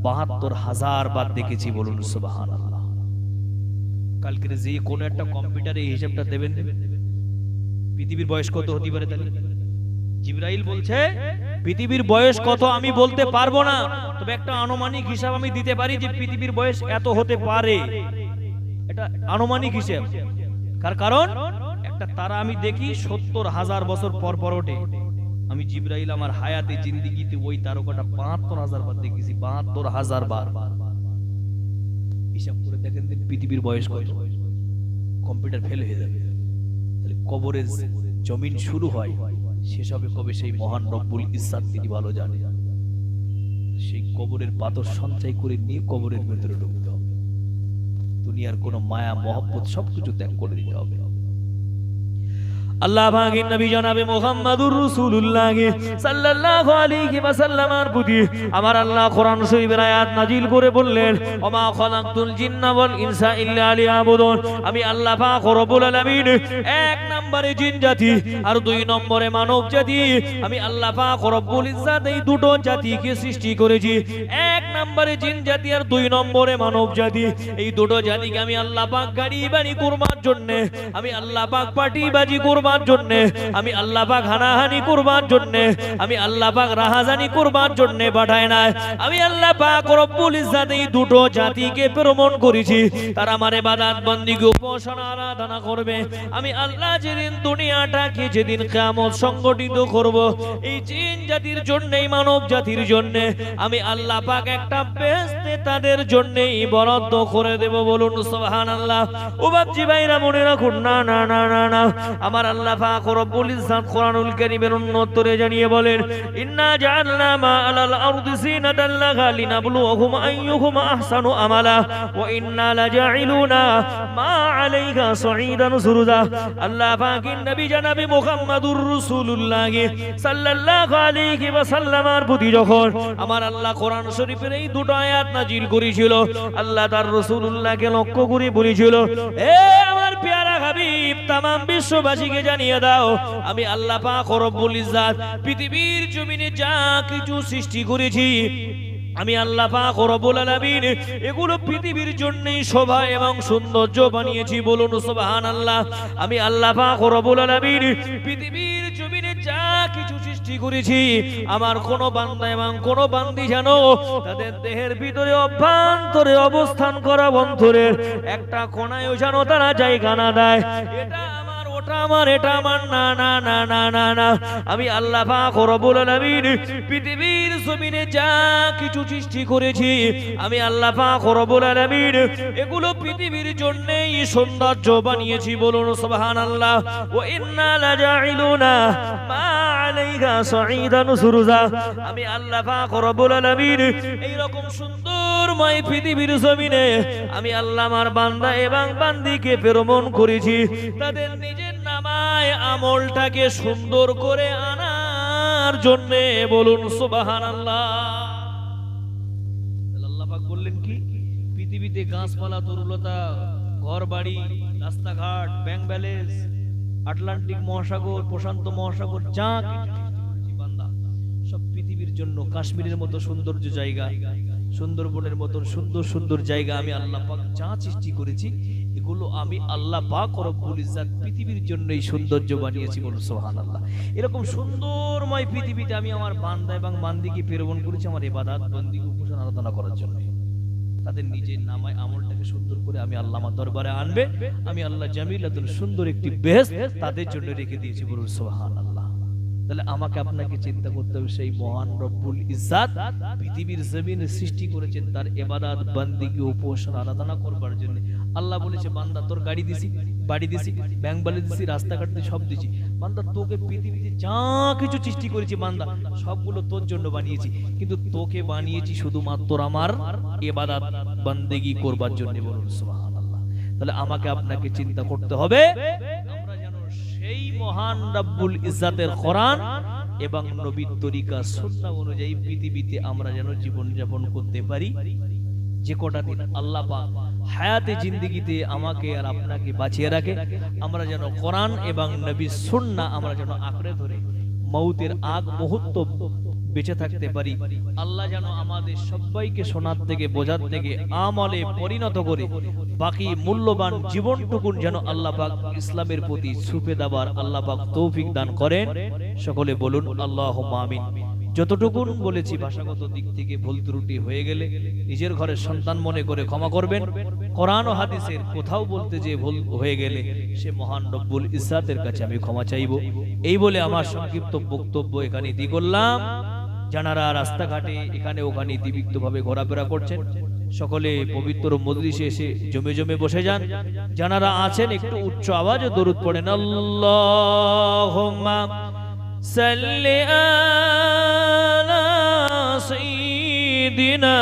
৭২,০০০ বার দেখেছি, বলুন সুবহানাল্লাহ। কালকে যে কোন একটা কম্পিউটারে এই হিসাবটা দেবেন, পৃথিবীর বয়স কত হতে পারে? তাহলে জিবরাইল বলছে পৃথিবীর বয়স কত আমি বলতে পারবো না, তবে একটা আনুমানিক হিসাব আমি দিতে পারি যে পৃথিবীর বয়স এত হতে পারে। এটা আনুমানিক হিসাব। কারণ একটা তারা আমি দেখি ৭০,০০০ বছর পর পর ওঠে। আমি জিবরাইল আমার হায়াতে জিন্দেগিতে ওই তারকাটা ৭২,০০০ বার দেখেছি, ৭২,০০০ বার। হিসাব করে দেখেন পৃথিবীর বয়স কত, কম্পিউটার ফেল হয়ে যাবে। তাহলে কবরের জমিন শুরু হয়, শেষ হবে কবে? সেই মহান রব্বুল ইজ্জাত তিনি ভালো জানেন। সেই কবরের পাথর সঞ্চয় করে নিয়ে কবরের ভেতরে ঢুকতে হবে। দুনিয়ার কোনো মায়া মহব্বত সবকিছু ত্যাগ করে দিতে হবে। আল্লাহ পাকের নবী জনাবে মুহাম্মদুর রাসূলুল্লাহ সাল্লাল্লাহু আলাইহি ওয়াসাল্লামের প্রতি আমার আল্লাহ কোরআন শরীফের আয়াত নাজিল করে বললেন, ওমা খালাকতুল জিন্না ওয়াল ইনসা ইল্লা লিয়াবুদুন। আমি আল্লাহ পাক রব্বুল আলামিন এক নম্বরে জিন জাতি আর দুই নম্বরে মানব জাতি, আমি আল্লাহ পাক রব্বুল ইজ্জাত এই দুটো জাতিকে সৃষ্টি করেছি। এক নম্বরে জিন জাতি আর দুই নম্বরে মানব জাতি, এই দুটো জাতিকে আমি আল্লাহ পাক গাড়ি বাড়ি করবার জন্য, আমি আল্লাহ পাক পার্টিবাজি করবার জন্য, আমি আল্লাহ পাক হানাহানি করবার জন্য, আমি আল্লাহ পাক রাহাজানি করবার জন্য পাঠায় না। আমি আল্লাহ পাক রব্বুল ইজ্জাত এই দুটো জাতিকে প্রেরণ করেছি, তারা আমার ইবাদত বন্দেগী উপাসনা আরাধনা করবে। আমি আল্লাহ যেদিন দুনিয়াটাকে যেদিন কিয়ামত সংগঠিত করব, এই জিন জাতির জন্য এই মানব জাতির জন্য আমি আল্লাহ পাক একটা বেহেশতে তাদের জন্যই বরাদ্দ করে দেব, বলুন সুবহানাল্লাহ। ও বাপজি ভাইরা মনে রাখুন, না না না না না, আমার আল্লাহ পাক রব্বুল ইজ্জাত কোরআনুল কারীমের উন্নতরে জানিয়ে বলেন, ইন্না জাআলনা মা আলাল আরদি জিনাতাল লাহা লিনাবলুহুম আইয়ুহুম আহসানু আমালা ওয়া ইন্না লাজাইলুনা মা আলাইহা সাঈদান সুরুজা। আল্লাহ পাকের নবী জনাবে মুহাম্মদুর রাসূলুল্লাহ সাল্লাল্লাহু আলাইহি ওয়াসাল্লামের প্রতি যখন আমার আল্লাহ কোরআন শরীফের এই দুটো আয়াত নাজিল করেছিল, আল্লাহ তার রাসূলুল্লাহকে লক্ষ্য করে বলেছিল, এ আমার প্যারা হাবিব, तमाम বিশ্ববাসীকে জানিয়ে দাও, আমি আল্লাহ পাক রব্বুল ইজ্জাত পৃথিবীর জমিনে যা কিছু সৃষ্টি করেছি, আমি আল্লাহ পাক রব্বুল আলামিন এগুলো পৃথিবীর জন্যই শোভা এবং সৌন্দর্য বানিয়েছি, বলুন সুবহানাল্লাহ। আমি আল্লাহ পাক রব্বুল আলামিন পৃথিবীর জমিনে যা কিছু সৃষ্টি করেছি, আমার কোন বান্দা এবং কোন বান্দি যেন তাদের দেহের ভিতরে অভ্যন্তরে অবস্থান করা অন্তরের একটা কোণায়ও যেন তারা জায়গা না দেয়, এটা আমার, ওটা আমার, এটা আমার, না না না না না না। আমি আল্লাহ পাক রব্বুল আলামিন পৃথিবীর জমিনে যা কিছু সৃষ্টি করেছি, আমি আল্লাহ পাক রব্বুল আলামিন এগুলো পৃথিবীর জন্যই সৌন্দর্য বানিয়েছি, বলুন সুবহানাল্লাহ। ওয়া ইন্না লাজাইলুনা মা আলাইহা সাঈদান সুরুজা। আমি আল্লাহ পাক রব্বুল আলামিন এই রকম সুন্দরময় পৃথিবীর জমিনে আমি আল্লাহ আমার বান্দা এবং বান্দিকে প্রেরণ করেছি, তাদের নিজের নামায় আমলটাকে সুন্দর করে আনার জন্য, বলুন সুবহানাল্লাহ। আল্লাহ পাক বললেন কি, পৃথিবীতে গাছপালা, তরুলতা, ঘর বাড়ি, রাস্তাঘাট, ব্যাংক ব্যালেন্স, আটলান্টিক মহাসাগর, প্রশান্ত মহাসাগর, যা কিছু বান্দা সব পৃথিবীর জন্য, কাশ্মীরের মতো সৌন্দর্য জায়গা, সুন্দরবনের মতো সুন্দর সুন্দর জায়গা আমি আল্লাহ পাক যা সৃষ্টি করেছি, এগুলো আমি আল্লাহ পাক রব্বুল ইজ্জাত পৃথিবীর জন্যই সৌন্দর্য বানিয়েছি, বলুন সুবহানাল্লাহ। এরকম সুন্দরময় পৃথিবীতে আমি আমার বান্দা এবং বান্দিকে প্রেরণ করেছি আমার ইবাদত বন্দেগী উপাসনা আরাধনা করার জন্য। তাদের নিজের নামায় আমলটাকে সুন্দর করে আমি আল্লাহ আমার দরবারে আনবে, আমি আল্লাহ জামিলাতুন সুন্দর একটি বেহেশত তাদের জন্য রেখে দিয়েছি, বলুন সুবহানাল্লাহ। তাহলে আমাকে আপনাকে চিন্তা করতে হবে, সেই মহান রব্বুল ইজ্জাত পৃথিবীর জমিনে সৃষ্টি করেছেন তার ইবাদত বন্দেগী উপাসনা আরাধনা করবার জন্য। আল্লাহ বলেছে, বান্দা তোর গাড়ি দিছি, বাড়ি দিছি, ব্যাংক ব্যালেন্স দিছি, রাস্তাঘাট দিছি, সব দিছি, বান্দা তোকে পৃথিবীতে যা কিছু সৃষ্টি করেছি বান্দা সবগুলো তোর জন্য বানিয়েছি, কিন্তু তোকে বানিয়েছি শুধুমাত্র আমার ইবাদত বন্দেগী করবার জন্য, বলুন সুবহানাল্লাহ। তাহলে আমাকে আপনাকে চিন্তা করতে হবে, আমরা যেন সেই মহান রব্বুল ইজ্জাতের কোরআন এবং নবীর তরিকা সুন্নাহ অনুযায়ী পৃথিবীতে আমরা যেন জীবন যাপন করতে পারি। যে কটা দিন আল্লাহ পাক হায়াতে জিন্দেগিতে আমাকে আর আপনাকে বাঁচিয়ে রাখে, আমরা যেন কোরআন এবং নবীর সুন্নাহ আমরা যেন আঁকড়ে ধরে মৌতের আগ মুহূর্ত বেঁচে থাকতে পারি। আল্লাহ যেন আমাদের সবাইকে শোনার থেকে বোঝার থেকে আমলে পরিণত করে বাকি মূল্যবান জীবনটুকুন যেন আল্লাহ পাক ইসলামের প্রতি ছুপে দেওয়ার আল্লাহ পাক তৌফিক দান করেন। সকলে বলুন আল্লাহুম্মা আমিন। যতটুকুন বলেছি ভাষাগত দিক থেকে ভুল ত্রুটি হয়ে গেলে নিজের ঘরের সন্তান মনে করে ক্ষমা করবেন। কোরআন ও হাদিসের কোথাও বলতে যে ভুল হয়ে গেলে সে মহান রব্বুল ইজ্জাতের কাছে আমি ক্ষমা চাইব। এই বলে আমার সংক্ষিপ্ত বক্তব্য এখানে ইতি করলাম। যারা রাস্তাঘাটে এখানে ওখানে ইতিবিক্তভাবে ঘোরাফেরা করছেন সকলে পবিত্র মজলিসে এসে জমে জমে বসে যান। যারা আছেন একটু উচ্চ আওয়াজে দরুদ পড়েন। আল্লাহুম্মা সাল্লি আলা সাইয়্যিদিনা